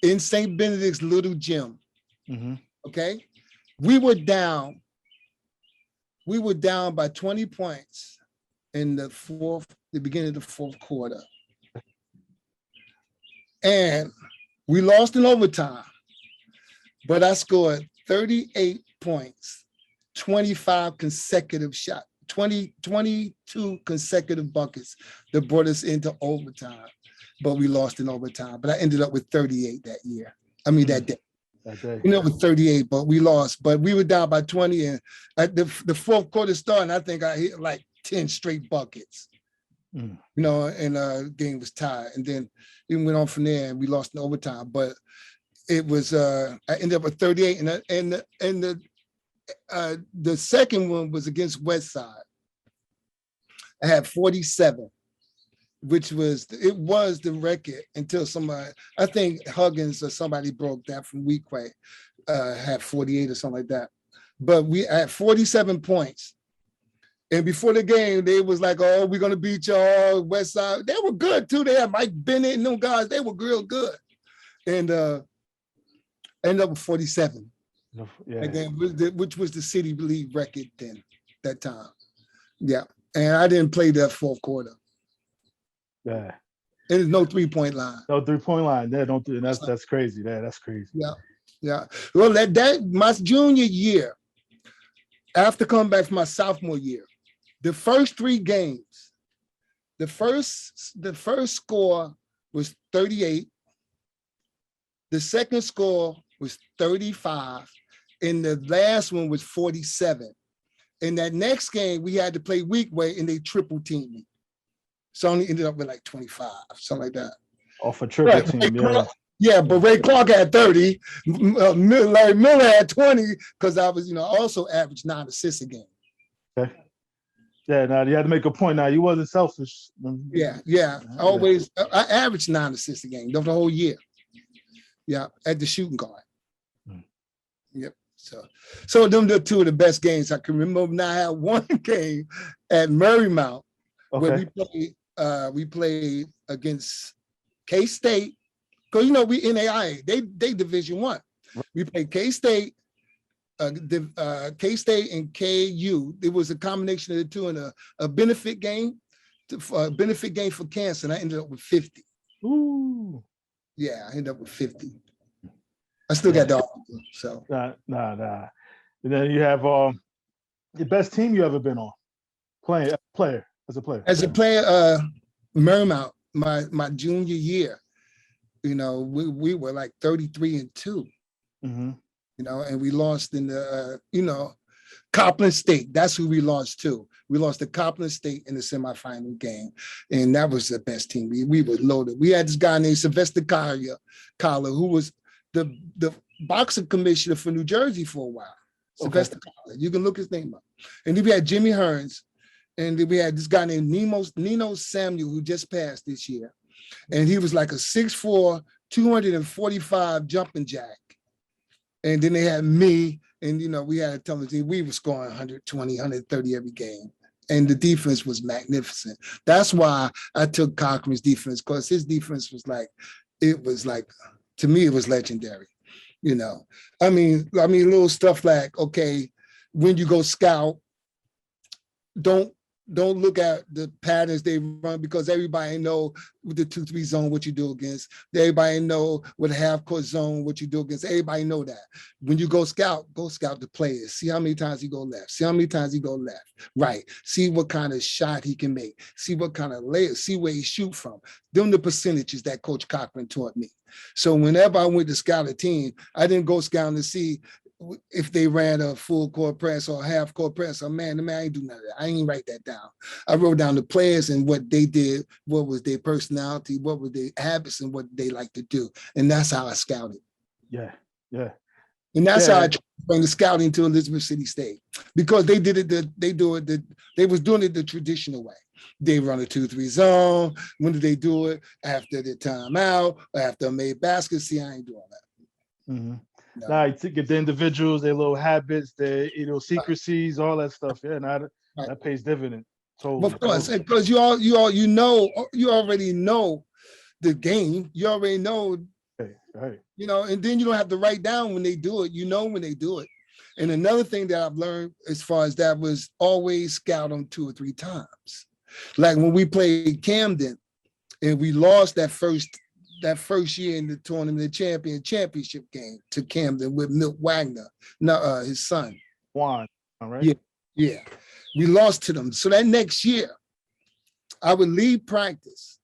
in St. Benedict's little gym. Mm-hmm. Okay. We were down by 20 points in the beginning of the fourth quarter. And we lost in overtime, but I scored 38 points 25 consecutive shots, 22 consecutive buckets that brought us into overtime, but we lost in overtime. But I ended up with 38 that year. I mean, that day. You know, with 38, but we lost. But we were down by 20, and at the fourth quarter starting, I think I hit like 10 straight buckets. You know, and game was tied. And then it went on from there, and we lost in overtime. But it was I ended up with 38, and the second one was against West Side. I had 47, which was the record until somebody, I think Huggins or somebody broke that from Weequay, had 48 or something like that. But we had 47 points. And before the game, they was like, oh, we're going to beat y'all, West Side. They were good, too. They had Mike Bennett and them guys. They were real good. And ended up with 47. Yeah. Again, which was the city league record then, that time. Yeah. And I didn't play that fourth quarter. Yeah. And there's no 3-point line. No 3-point line. Yeah, don't do that. That's crazy. Yeah, that's crazy. Yeah. Yeah. Well, that my junior year, after coming back from my sophomore year, the first 3 games, the first score was 38. The second score was 35. And the last one was 47. In that next game, we had to play Weequay, and they triple teamed me. So I only ended up with like 25, something like that. Off a triple team, yeah. Yeah, but Ray Clark had 30. Larry Miller had 20, because I was, also averaged 9 assists a game. Okay. Yeah, now you had to make a point. Now you wasn't selfish. Yeah. I averaged 9 assists a game the whole year. Yeah, at the shooting guard. Yep. So them the 2 of the best games I can remember. Now I had one game at Marymount where we played against K-State, because we NAIA, they Division I. We played K-State, K-State and KU. It was a combination of the 2 in a benefit game, for cancer, and I ended up with 50. Ooh. Yeah, I ended up with 50. I still got the offer, so. Nah. And then you have the best team you ever been on, as a player. As a player, Marymount, my junior year, we were like 33-2. And we lost in the Copland State. That's who we lost to. We lost to Copland State in the semifinal game, and that was the best team. We were loaded. We had this guy named Sylvester Collier, who was the boxing commissioner for New Jersey for a while. Sylvester Collier. You can look his name up. And then we had Jimmy Hearns, and then we had this guy named Nino Samuel, who just passed this year. And he was like a 6'4", 245 jumping jack. And then they had me, and we had a ton of team. We were scoring 120, 130 every game. And the defense was magnificent. That's why I took Cochran's defense, because his defense was like, to me, it was legendary. I mean, little stuff like, okay, when you go scout, don't look at the patterns they run, because everybody know with the 2-3 zone what you do against. Everybody know with a half-court zone what you do against. Everybody know that. When you go scout the players. See how many times he go left. See how many times he go left. Right. See what kind of shot he can make. See what kind of layers. See where he shoot from. Them the percentages that Coach Cochran taught me. So whenever I went to scout a team, I didn't go scouting to see if they ran a full court press or half court press. I ain't do none of that. I ain't write that down. I wrote down the players and what they did, what was their personality, what were their habits, and what they like to do. And that's how I scouted. Yeah. And that's how I tried to bring the scouting to Elizabeth City State, because they did it. They was doing it the traditional way. They run a 2-3 zone. When do they do it? After the timeout, after a made basket. See, I ain't doing that. Mm-hmm. No. Now you get the individuals, their little habits, their idiosyncrasies, all that stuff. Yeah, that pays dividend. Totally. Of course, because you already know the game. You already know. Right. And then you don't have to write down when they do it. When they do it. And another thing that I've learned as far as that was always scout them 2 or 3 times. Like when we played Camden and we lost that first year in the tournament, the championship game to Camden with Milt Wagner, his son. Juan. All right. Yeah, yeah. We lost to them. So that next year, I would leave practice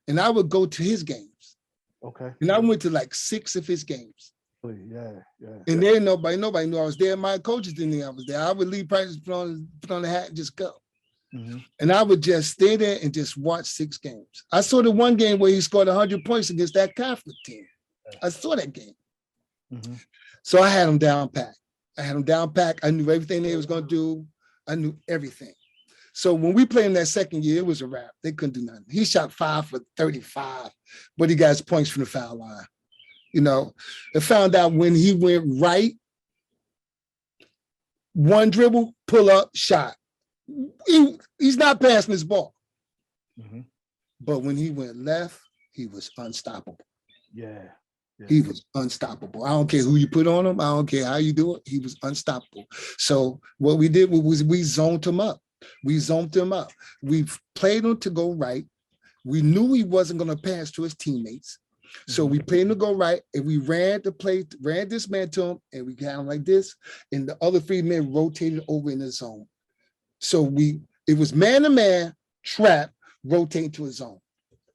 and I would go to his games. Okay. And I went to like 6 of his games. Yeah. And then nobody knew I was there. My coaches didn't know I was there. I would leave practice, put on the hat, and just go. Mm-hmm. And I would just stay there and just watch 6 games. I saw the one game where he scored 100 points against that Catholic team. I saw that game. Mm-hmm. So I had him down pat. I knew everything they was going to do. I knew everything. So when we played in that second year, it was a wrap. They couldn't do nothing. He shot 5 for 35, but he got his points from the foul line. You know, I found out when he went right, one dribble, pull up, shot. He's not passing his ball. Mm-hmm. But when he went left, he was unstoppable. Yeah. He was unstoppable. I don't care who you put on him. I don't care how you do it. He was unstoppable. So what we did was we zoned him up. We played him to go right. We knew he wasn't going to pass to his teammates. So we played him to go right, and we ran this man to him, and we got him like this, and the other 3 men rotated over in the zone. So it was man-to-man, trap, rotating to his zone.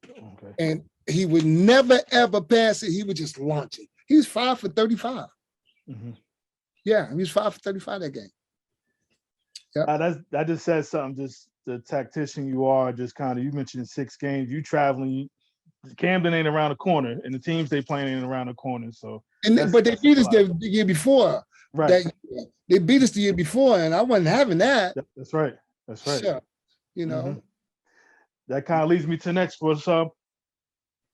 Okay. And he would never, ever pass it. He would just launch it. He was 5 for 35. Mm-hmm. Yeah, he was 5 for 35 that game. Yep. That just says something, just the tactician you are, just kind of, you mentioned 6 games, you traveling, Camden ain't around the corner, and the teams they playing ain't around the corner. So, but they beat us the year before. Right. They beat us the year before, and I wasn't having that. That's right. Sure. You know. Mm-hmm. That kind of leads me to the next one. So,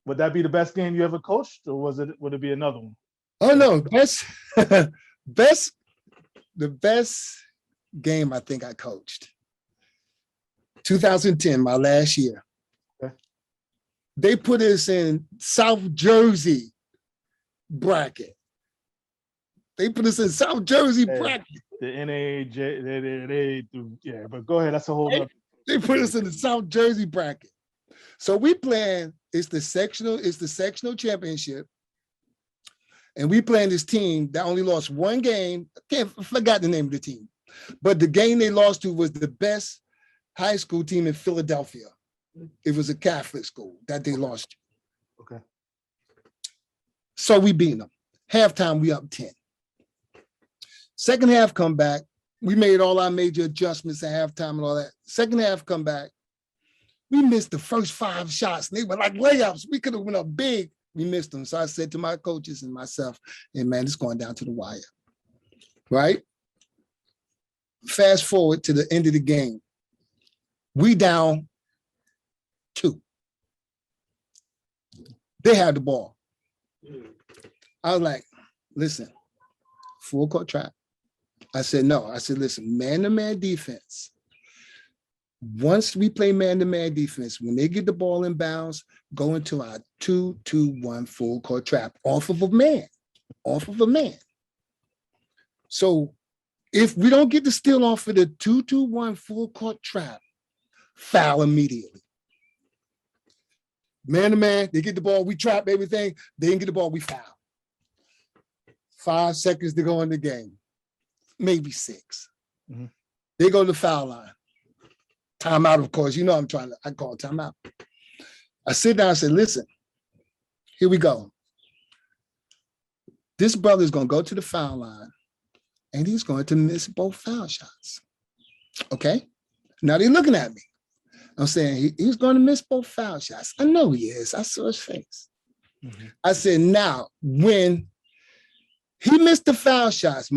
would that be the best game you ever coached, or would it be another one? Oh no, the best game I think I coached. 2010, my last year. Okay. They put us in South Jersey bracket. Bracket. The NAJ, yeah, but go ahead. That's a whole other. They put us in the South Jersey bracket. So we playing, it's the sectional championship. And we playing this team that only lost 1 game. I forgot the name of the team. But the game they lost to was the best high school team in Philadelphia. It was a Catholic school that they lost to. Okay. So we beat them. Halftime, we up 10. Second half come back. We made all our major adjustments at halftime and all that. Second half come back. We missed the first 5 shots. And they were like layups. We could have went up big. We missed them. So I said to my coaches and myself, hey, man, it's going down to the wire. Right? Fast forward to the end of the game. We down 2. They had the ball. I was like, listen, full court trap. I said, no. I said, listen, man-to-man defense. Once we play man-to-man defense, when they get the ball in bounds, go into our 2-2-1 full court trap off of a man. So if we don't get the steal off of the 2-2-1 full court trap, foul immediately. Man-to-man, they get the ball, we trap everything. They didn't get the ball, we foul. 5 seconds to go in the game. Maybe 6. Mm-hmm. They go to the foul line. Timeout, of course. You know I call timeout. I sit down and say, listen, here we go. This brother's going to go to the foul line, and he's going to miss both foul shots. Okay? Now they're looking at me. I'm saying he's going to miss both foul shots. I know he is. I saw his face. Mm-hmm. I said, now, when he missed the foul shots,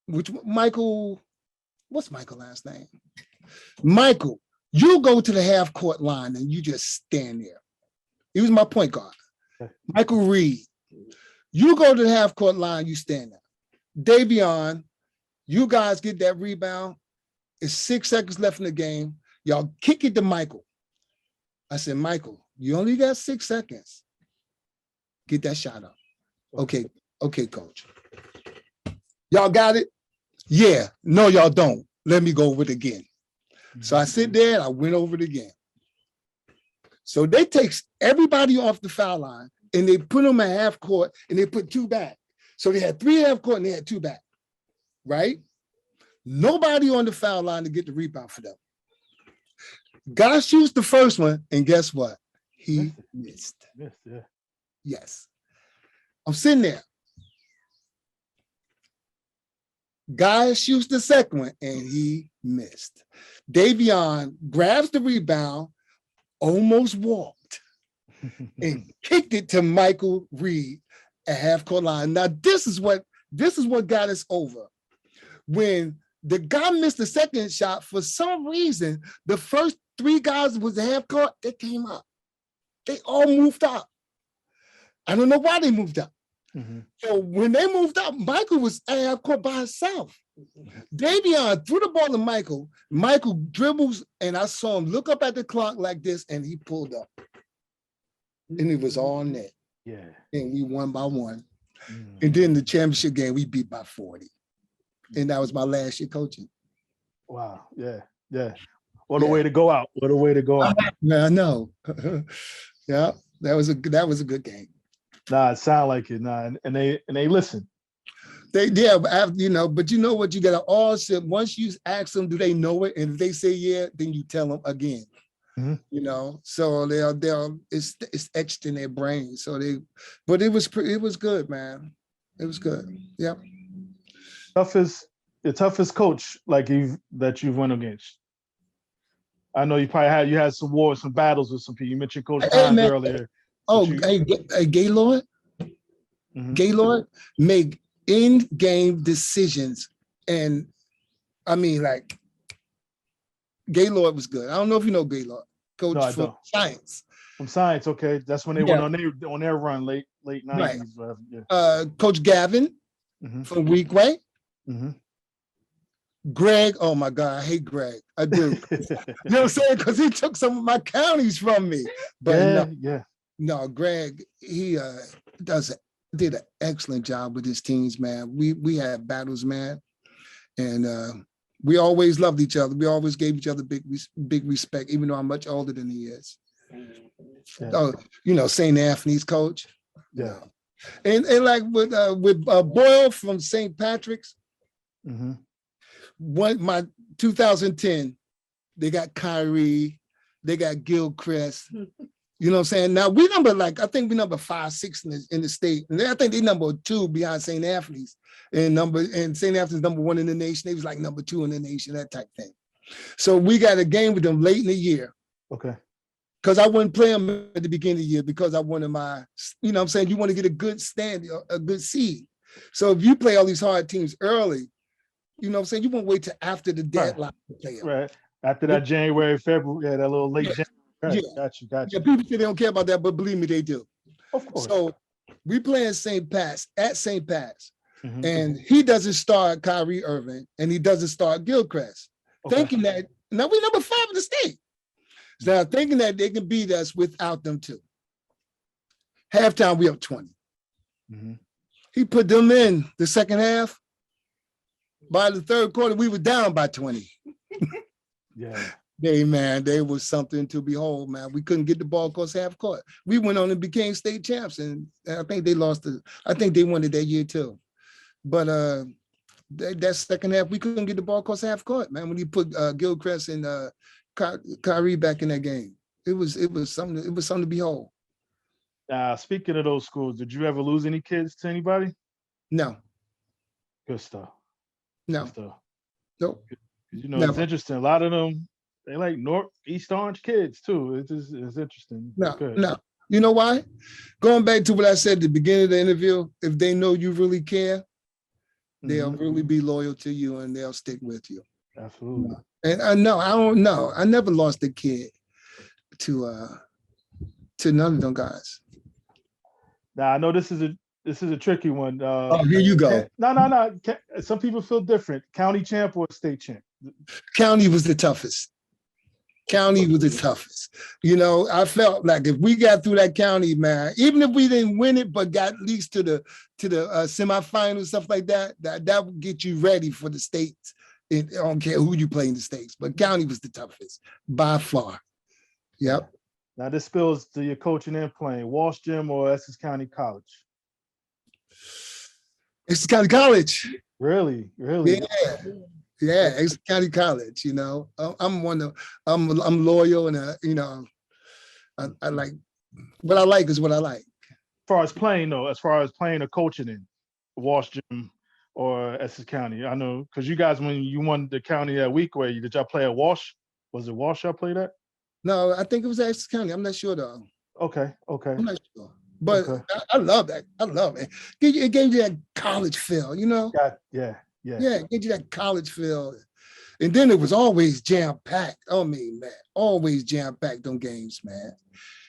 what's Michael's last name? Michael, you go to the half court line and you just stand there. He was my point guard. Okay. Michael Reed, you go to the half court line, you stand there. Davion, you guys get that rebound. It's 6 seconds left in the game. Y'all kick it to Michael. I said, Michael, you only got 6 seconds. Get that shot up. Okay, coach. Y'all got it? Yeah. No, y'all don't. Let me go over it again. So I sit there and I went over it again. So they take everybody off the foul line and they put them at half court and they put 2 back. So they had 3 half court and they had 2 back, right? Nobody on the foul line to get the rebound for them. Guy shoots the first one, and guess what? He missed. Yes, yeah. Yes. I'm sitting there. Guy shoots the second one, and he missed. Davion grabs the rebound, almost walked, and kicked it to Michael Reed at half-court line. Now, this is what got us over. When the guy missed the second shot, for some reason, the first three guys was the half court, they came up. They all moved up. I don't know why they moved up. Mm-hmm. So when they moved up, Michael was at half court by himself. Davion threw the ball to Michael. Michael dribbles, and I saw him look up at the clock like this, and he pulled up. And it was all net. Yeah. And we won by 1. Mm-hmm. And then the championship game, we beat by 40. And that was my last year coaching. Wow. Yeah. Yeah. What a way to go out. What a way to go out. I know. Yeah, that was a good game. Nah, it sounded like it. Nah, and they listen. But you know what, you gotta also, once you ask them, do they know it? And if they say yeah, then you tell them again. Mm-hmm. You know, so it's etched in their brain. So but it was good, man. It was good. Yeah. The toughest coach that you've went against. I know you had some wars, some battles with some people. You mentioned Coach Hines earlier. Oh, Gaylord. Mm-hmm. Gaylord make in-game decisions, and I mean, like, Gaylord was good. I don't know if you know Gaylord, coach from Science. From Science, okay. That's when they went on their run late 90s. Right. Yeah. Coach Gavin from Weekway. Mm-hmm. Greg, oh my God, I hate Greg. I do. You know what I'm saying? Because he took some of my counties from me. But no, Greg, he did an excellent job with his teams, man. We had battles, man. And we always loved each other. We always gave each other big respect, even though I'm much older than he is. Yeah. Oh, you know, St. Anthony's coach. Yeah. And like with Boyle from St. Patrick's, my 2010, they got Kyrie, they got Gilchrist. You know what I'm saying? Now I think we number 5, 6 in the state. And I think they number 2 behind St. Anthony's. And St. Anthony's number 1 in the nation. They was like number 2 in the nation, that type thing. So we got a game with them late in the year. Okay. Because I wouldn't play them at the beginning of the year because I wanted you know what I'm saying? You want to get a good stand, a good seed. So if you play all these hard teams early, you know what I'm saying? You won't wait till after the deadline to play them. Right. After that January, February, that little late January. Right. Got you. Yeah, people say they don't care about that, but believe me, they do. Of course. So we play in St. Pat's, and he doesn't start Kyrie Irving, and he doesn't start Gilchrist, thinking that, now we're number 5 in the state. So thinking that they can beat us without them too. Halftime, we up 20. He put them in the second half. By the third quarter, we were down by 20. Yeah. They was something to behold, man. We couldn't get the ball across half court. We went on and became state champs, and I think they I think they won it that year too. But that second half, we couldn't get the ball across half court, man. When you put Gilchrist and Kyrie back in that game, it was something. It was something to behold. Speaking of those schools, did you ever lose any kids to anybody? No. Good stuff. No. Good stuff. Nope. You know, It's interesting. A lot of them, they like East Orange kids too. It's interesting. No. You know why? Going back to what I said at the beginning of the interview, if they know you really care, they'll really be loyal to you and they'll stick with you. Absolutely. And I don't know. I never lost a kid to none of them guys. Now I know this is a tricky one. Here you go. No. Some people feel different. County champ or state champ? County was the toughest. You know, I felt like if we got through that county, man, even if we didn't win it, but got at least to the semifinals, stuff like that would get you ready for the states. I don't care who you play in the states, but county was the toughest by far. Yep. Now this spills to your coaching and playing. Walsh Gym or Essex County College? Essex County College. Really? Yeah, Essex County College. I'm loyal, and I like what I like is what I like. As far as playing though, as far as playing or coaching in Walsh Gym or Essex County, I know because you guys when you won the county that week, where did y'all play at Walsh? Was it Walsh y'all played at? No, I think it was Essex County. I'm not sure though. Okay, okay, I'm not sure. But okay. I love that. I love it. It gave you that college feel, Yeah, yeah. Yeah, it gave you that college feel. And then it was always jam-packed. Oh, man, always jam-packed on games, man.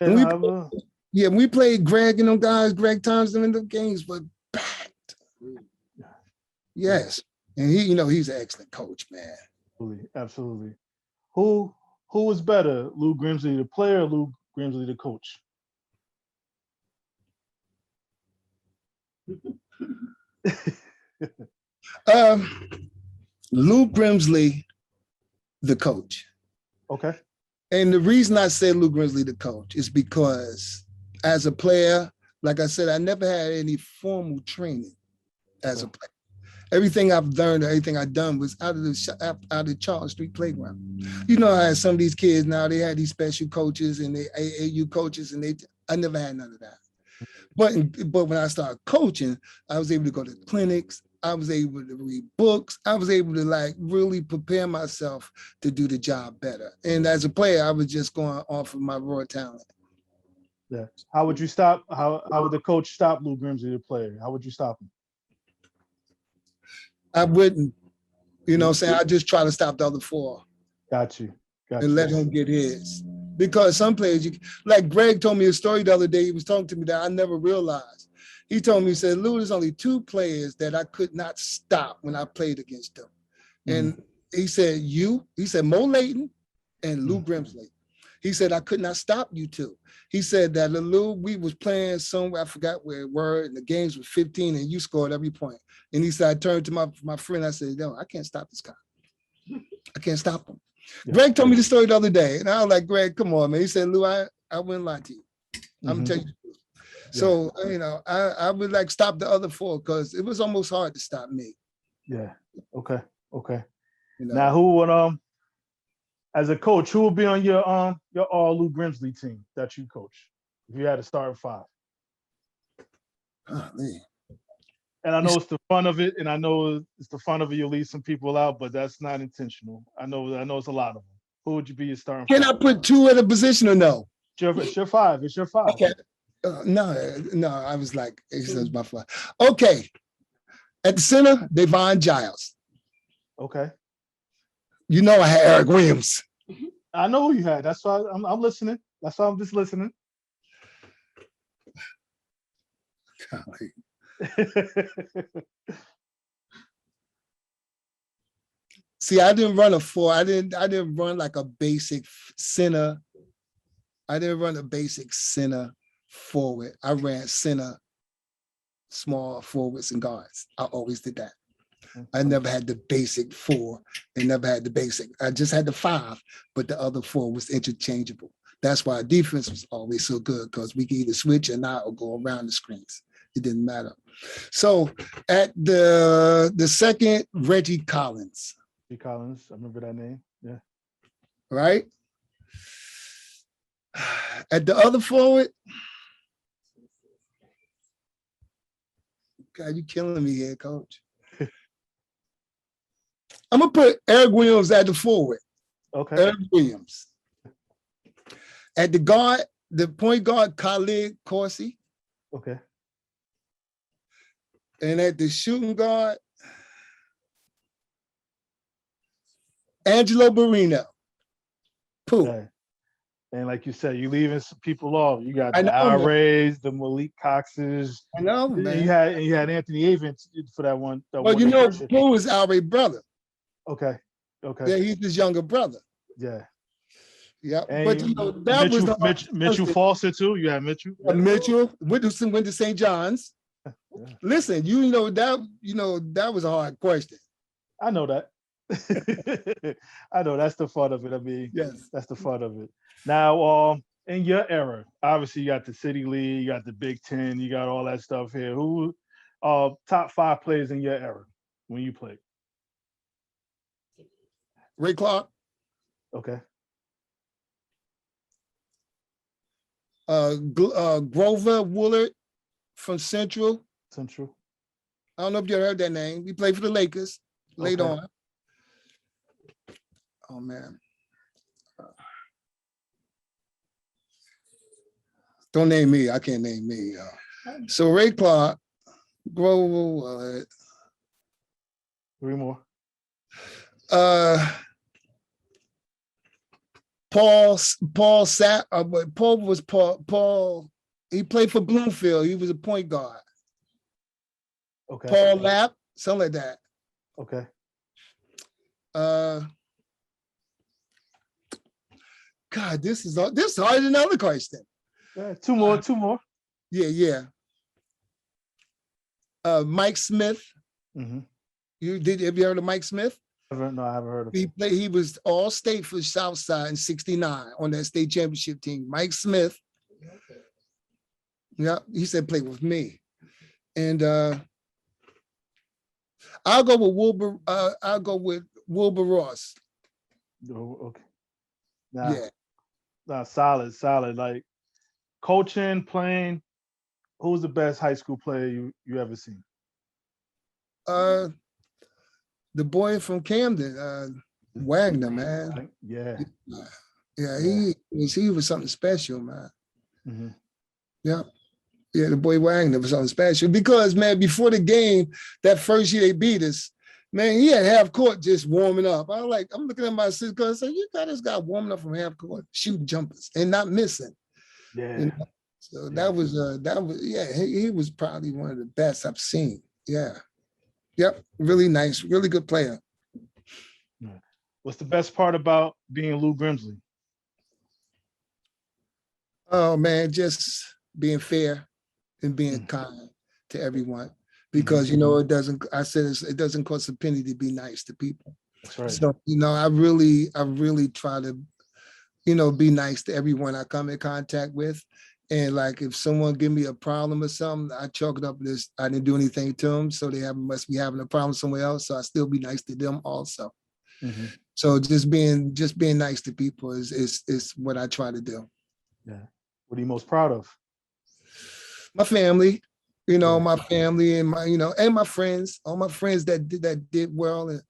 And when we played Greg and them guys, Greg Thompson, and the games were packed. Yes. And he's an excellent coach, man. Absolutely, absolutely. Who was better, Lou Grimsley the player or Lou Grimsley the coach? Lou Grimsley, the coach. Okay. And the reason I said Lou Grimsley, the coach, is because as a player, like I said, I never had any formal training as a player. Everything I've learned, everything I've done was out of the Charles Street playground. You know how some of these kids now, they had these special coaches and they AAU coaches, and I never had none of that. But when I started coaching, I was able to go to clinics. I was able to read books. I was able to really prepare myself to do the job better. And as a player, I was just going off of my raw talent. Yeah. How would you stop? How would the coach stop Lou Grimsley, the player? How would you stop him? I wouldn't, I just try to stop the other four. Got you. And let him get his. Because some players, like Greg told me a story the other day, he was talking to me that I never realized. He told me, he said, Lou, there's only two players that I could not stop when I played against them. And he said, Mo Layton and Lou Grimsley. He said, I could not stop you two. He said that Lou, we was playing somewhere, I forgot where it were, and the games were 15 and you scored every point. And he said, I turned to my friend, I said, no, I can't stop this guy. I can't stop him. Yeah. Greg told me the story the other day, and I was like, Greg, come on, man. He said, Lou, I wouldn't lie to you. I'm gonna tell you. So, I would stop the other four because it was almost hard to stop me. Yeah. Okay. Now, who would as a coach, who would be on your all Lou Grimsley team that you coach if you had to start at 5? Oh, man. And I know it's the fun of it, and I know it's the fun of it. You'll leave some people out, but that's not intentional. I know it's a lot of them. Who would you be your starting? Can I put 2 at a position or no? It's your 5. It's your 5. Okay. No. I was like, it's my 5. Okay. At the center, Devon Giles. Okay. I had Eric Williams. I know who you had. That's why I'm listening. That's why I'm just listening. Golly. See, I didn't run a 4. I didn't run like a basic center. I didn't run a basic center forward. I ran center, small forwards and guards. I always did that. I never had the basic 4 and never had the basic. I just had the 5, but the other 4 was interchangeable. That's why defense was always so good, because we could either switch or not or go around the screens. It didn't matter. So at the second, Reggie Collins. Reggie Collins, I remember that name. Yeah. Right? At the other forward, God, you killing me here, coach. I'm gonna put Eric Williams at the forward. Okay. Eric Williams. At the guard, the point guard, Khalid Corsi. Okay. And at the shooting guard, Angelo Barino. Pooh. Okay. And like you said, you leaving some people off. You got the Alrays, the Malik Coxes. I know, man. You had Anthony Avent for that one. Well, Pooh is Alray brother. Okay. Yeah, he's his younger brother. Yeah. Yeah. And but that was Mitchell Foster too. You had Mitchell. Mitchell went to St. John's. Yeah. Listen, that was a hard question. I know that. I know that's the fun of it. I mean, yes, that's the fun of it. Now, in your era, obviously you got the City League, you got the Big Ten, you got all that stuff here. Who top 5 players in your era when you played? Ray Clark. Okay. Grover Woolard from Central. Central. I don't know if you heard that name. He played for the Lakers later Okay. on. Oh man. Don't name me. I can't name me. So Ray Clark, Grover Woolard. 3 more. Paul was Paul. He played for Bloomfield. He was a point guard. Okay. Paul Lapp, something like that. Okay. God, this is harder than another question. Yeah, 2 more. 2 more. Yeah. Mike Smith. Mm-hmm. Have you heard of Mike Smith? No, I haven't heard of him. He was all state for Southside in '69 on that state championship team. Mike Smith. Yeah, he said play with me. And I'll go with Wilbur Ross. Oh, okay. Yeah. Solid. Like coaching, playing. Who's the best high school player you ever seen? The boy from Camden, Wagner, man. Yeah. He was something special, man. Mm-hmm. Yeah, the boy Wagner was something special because, man, before the game, that first year they beat us, man, he had half court just warming up. I'm looking at my sister and saying, you got this guy warming up from half court, shooting jumpers and not missing. Yeah. You know? So that was he was probably one of the best I've seen. Yeah. Yep, really nice, really good player. What's the best part about being Lou Grimsley? Oh man, just being fair and being kind to everyone. Because it doesn't cost a penny to be nice to people. That's right. So, I really try to, be nice to everyone I come in contact with. And like if someone give me a problem or something, I chalk it up as I didn't do anything to them, so they must be having a problem somewhere else. So I still be nice to them also. Mm-hmm. So just being nice to people is what I try to do. Yeah. What are you most proud of? My family, my family and and my friends, all my friends that did well. And,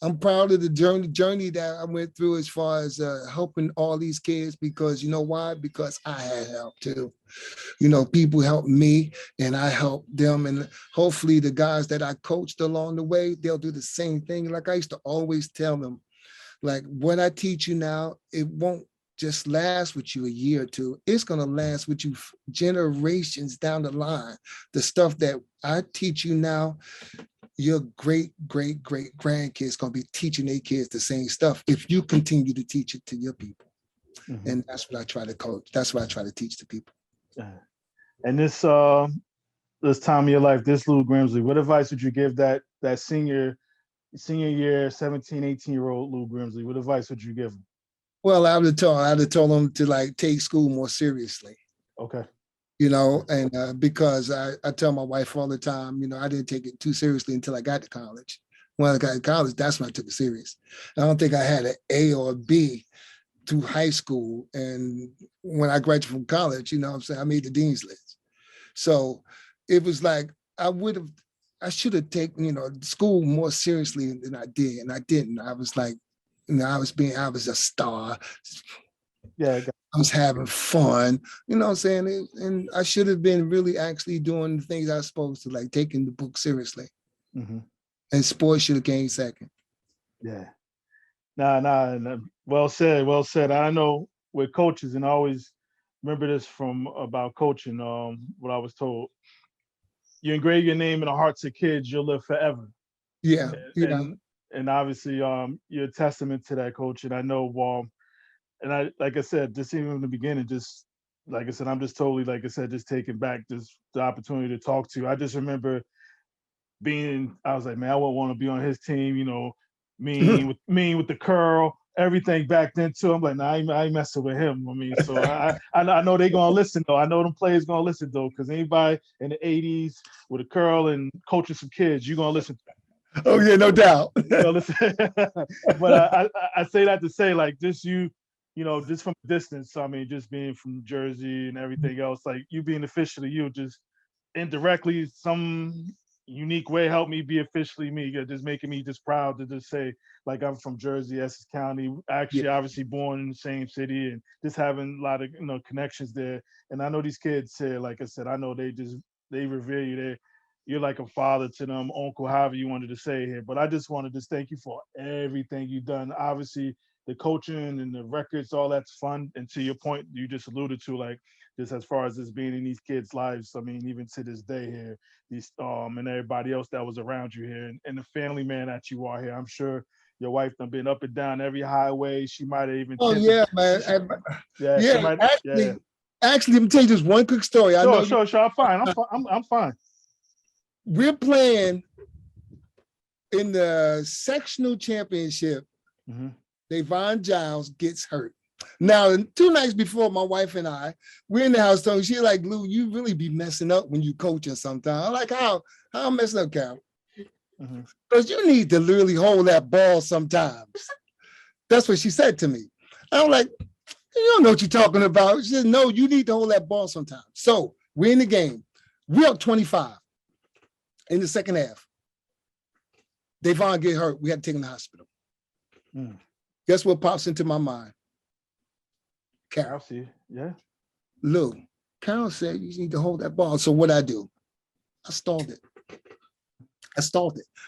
I'm proud of the journey that I went through as far as helping all these kids because you know why? Because I had help too. People helped me and I helped them. And hopefully the guys that I coached along the way, they'll do the same thing. Like I used to always tell them, like what I teach you now, it won't just last with you a year or two. It's going to last with you generations down the line. The stuff that I teach you now, your great grandkids going to be teaching their kids the same stuff if you continue to teach it to your people. Mm-hmm. And that's what I try to coach. That's what I try to teach the people. And this time of your life, this Lou Grimsley, what advice would you give that senior year, 17, 18-year-old Lou Grimsley? What advice would you give him? Well, I would have told him to like take school more seriously. Okay. And because I tell my wife all the time, I didn't take it too seriously until I got to college. When I got to college, that's when I took it serious. I don't think I had an A or a B through high school. And when I graduated from college, I made the dean's list. So it was like, I should have taken, school more seriously than I did. And I didn't. I was like, I was a star. Yeah. I was having fun, what I'm saying? And I should have been really actually doing the things I was supposed to, like taking the book seriously. Mm-hmm. And sports should have came second. Yeah. Nah. Well said. I know with coaches, and I always remember this from about coaching, what I was told. You engrave your name in the hearts of kids, you'll live forever. Yeah. And obviously, you're a testament to that, coach. And I know, and like I said, just even in the beginning, just like I said, I'm just totally, like I said, just taking back the opportunity to talk to you. I just remember I was like, man, I wouldn't want to be on his team, mean with the curl, everything back then too. I'm like, nah, I ain't messing with him. I mean, so I know they're gonna listen though. I know them players gonna listen though, because anybody in the 80s with a curl and coaching some kids, you're gonna listen to them. Oh yeah, no doubt. Listen, but I say that to say like just just from a distance. So, I mean, just being from Jersey and everything else, like you being officially you, just indirectly some unique way helped me be officially me. Just making me just proud to just say like I'm from Jersey, Essex County. Yeah. Actually, obviously born in the same city, and just having a lot of connections there. And I know these kids here, like I said, I know they revere you. You're like a father to them, uncle, however you wanted to say here. But I just wanted to thank you for everything you've done. Obviously, the coaching and the records, all that's fun. And to your point, you just alluded to, like, just as far as this being in these kids' lives. I mean, even to this day here, these and everybody else that was around you here, and the family man that you are here. I'm sure your wife done been up and down every highway. She might have even Oh tinted. yeah, man. Yeah, she Yeah, might. Yeah. actually, let me tell you just one quick story. I know Sure. I'm fine. I'm fine. we're playing in the sectional championship. Mm-hmm. Davon Giles gets hurt. Now, 2 nights before, my wife and we're in the house talking. She's like, Lou, you really be messing up when you coaching sometimes. I'm like, how I'm messing up, Carol? Because you need to literally hold that ball sometimes. That's what she said to me. I'm like, you don't know what you're talking about. She said, no, you need to hold that ball sometimes. So we're in the game. We're up 25 in the second half. Davon get hurt. We had to take him to the hospital. Guess what pops into my mind? Carol. See, yeah. Lou, Carol said you need to hold that ball. So what I do? I stalled it.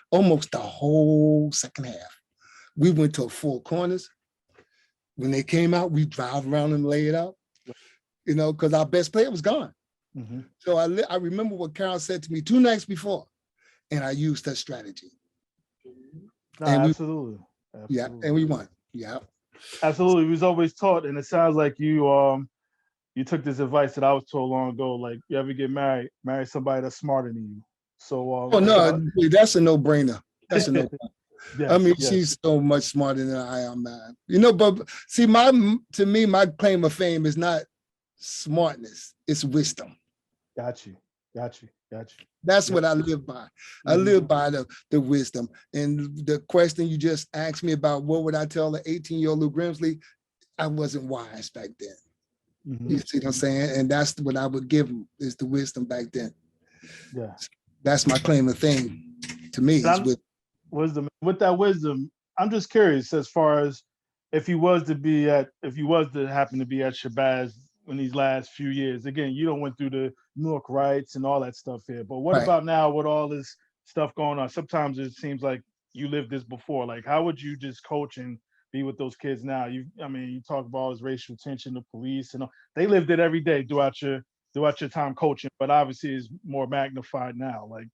Almost the whole second half. We went to 4 corners. When they came out, we drive around and lay it out, because our best player was gone. Mm-hmm. So I remember what Carol said to me 2 nights before, and I used that strategy. No, and absolutely. Yeah, and we won. Yeah. Absolutely. We was always taught, and it sounds like you took this advice that I was told long ago. Like, you ever get marry somebody that's smarter than you. So Oh no, that's a no-brainer. That's a no-brainer. Yes, I mean, yes. she's so much smarter than I am, man. But see, to me, my claim of fame is not smartness, it's wisdom. Got you. That's what I live by. I live by the wisdom. And the question you just asked me about what would I tell the 18-year-old Lou Grimsley, I wasn't wise back then. You see what I'm saying? And that's what I would give him, is the wisdom back then. Yeah. That's my claim of fame to me. Is wisdom. With that wisdom, I'm just curious as far as if you was to happen to be at Shabazz in these last few years. Again, you don't went through the New York riots and all that stuff here. But what about now with all this stuff going on? Sometimes it seems like you lived this before. Like, how would you just coach and be with those kids now? You talk about all this racial tension, the police, and all. They lived it every day throughout your time coaching, but obviously it's more magnified now. Like,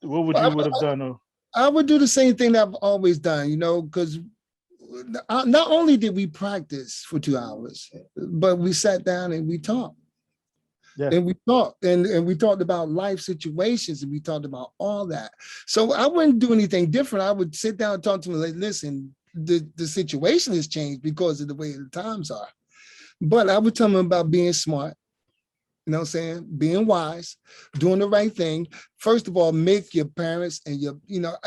what would you have done? I would do the same thing that I've always done, because not only did we practice for 2 hours, but we sat down and we talked. Yeah. And we talked and we talked about life situations, and we talked about all that. So I wouldn't do anything different. I would sit down and talk to them like, listen, the situation has changed because of the way the times are. But I would tell them about being smart, you know what I'm saying? Being wise, doing the right thing. First of all, make your parents and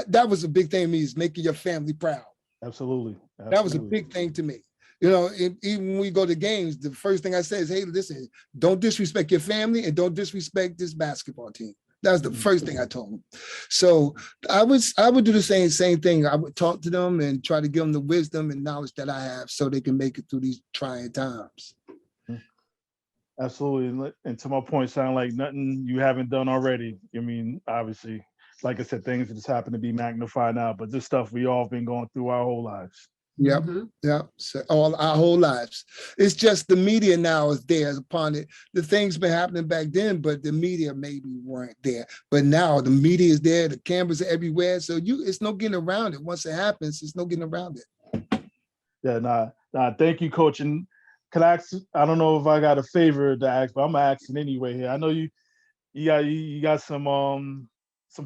that was a big thing to me, is making your family proud. Absolutely. That was a big thing to me. Even when we go to games, the first thing I say is, hey, listen, don't disrespect your family and don't disrespect this basketball team. That was the first thing I told them. So I would do the same thing. I would talk to them and try to give them the wisdom and knowledge that I have so they can make it through these trying times. Absolutely. And to my point, sound like nothing you haven't done already. Obviously, like I said, things that just happen to be magnified now, but this stuff we all been going through our whole lives. Yep. Yep. So all our whole lives. It's just the media now is there upon it. The things been happening back then, but the media maybe weren't there. But now the media is there, the cameras are everywhere. So it's no getting around it. Once it happens, it's no getting around it. Yeah, nah, thank you, Coach. And can I ask, I don't know if I got a favor to ask, but I'm gonna ask it anyway here. I know you got some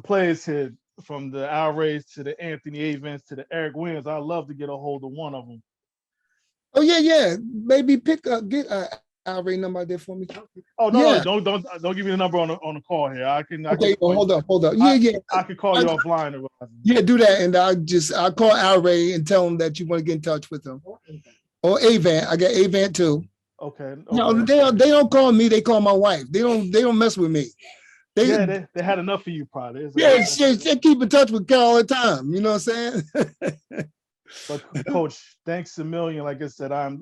players here, from the Al Rays to the Anthony Avens to the Eric Williams. I'd love to get a hold of one of them. Oh yeah. Maybe get IRA number out there for me? Oh no, Yeah. no, don't give me the number on the call here. I can. Okay, well, hold up. I can call you offline. Yeah, do that, and I'll call IRA and tell them that you want to get in touch with them. Or Avant. I got Avant too. Okay. No, they don't call me. They call my wife. They don't mess with me. They had enough of you, probably. Yeah, they keep in touch with Carol all the time. You know what I'm saying? But Coach, thanks a million. Like I said, I'm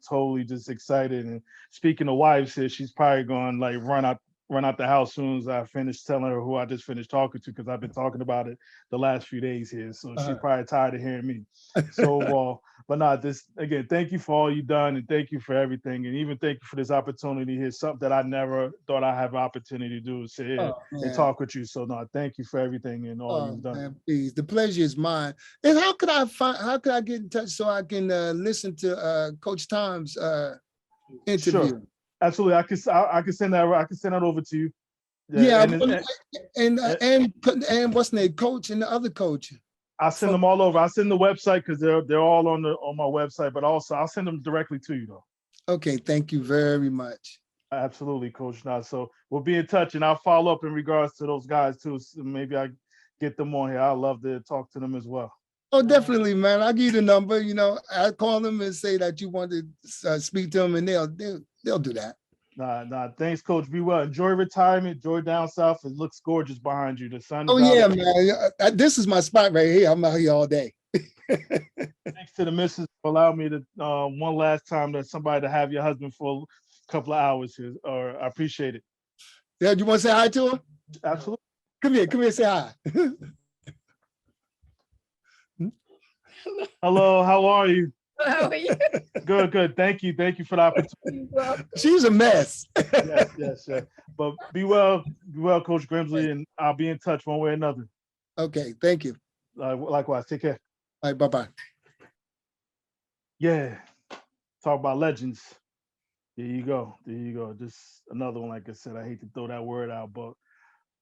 totally just excited. And speaking of wives here, she's probably going like run out the house soon as I finish telling her who I just finished talking to, because I've been talking about it the last few days here. So she's probably tired of hearing me. So but not this again, thank you for all you've done, and thank you for everything, and even thank you for this opportunity here. Something that I never thought I'd have an opportunity to do is sit here and talk with you. So no, thank you for everything and all you've done. Man, please, the pleasure is mine. And how could I get in touch so I can listen to Coach Tom's interview? Sure. Absolutely. I can send that over to you. Yeah, and what's the name, Coach and the other coach? I'll send them all over. I'll send the website because they're all on my website, but also I'll send them directly to you though. Okay, thank you very much. Absolutely, Coach. Now, so we'll be in touch, and I'll follow up in regards to those guys too. So maybe I get them on here. I'd love to talk to them as well. Oh, definitely, man. I'll give you the number. You know, I call them and say that you want to speak to them, and they'll do that. Nah. Thanks, Coach. Be well. Enjoy retirement. Enjoy down south. It looks gorgeous behind you. The sun. Oh yeah, man. This is my spot right here. I'm out here all day. Thanks to the missus for allowing me to one last time to have your husband for a couple of hours here. Or I appreciate it. Yeah, you want to say hi to her? Absolutely. Come here, say hi. Hello, how are you? How are you? Good. Thank you for the opportunity. She's a mess. Yes. But be well, Coach Grimsley, and I'll be in touch one way or another. Okay, thank you. Likewise, take care. All right, bye-bye. Yeah, talk about legends. There you go. Just another one. Like I said, I hate to throw that word out, but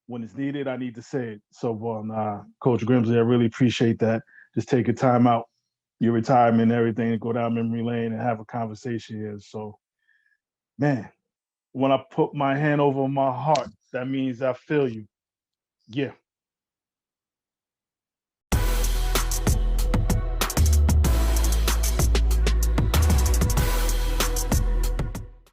when it's needed, I need to say it. So, Coach Grimsley, I really appreciate that. Just taking time out, your retirement and everything, to go down memory lane and have a conversation here. So, man, when I put my hand over my heart, that means I feel you. Yeah.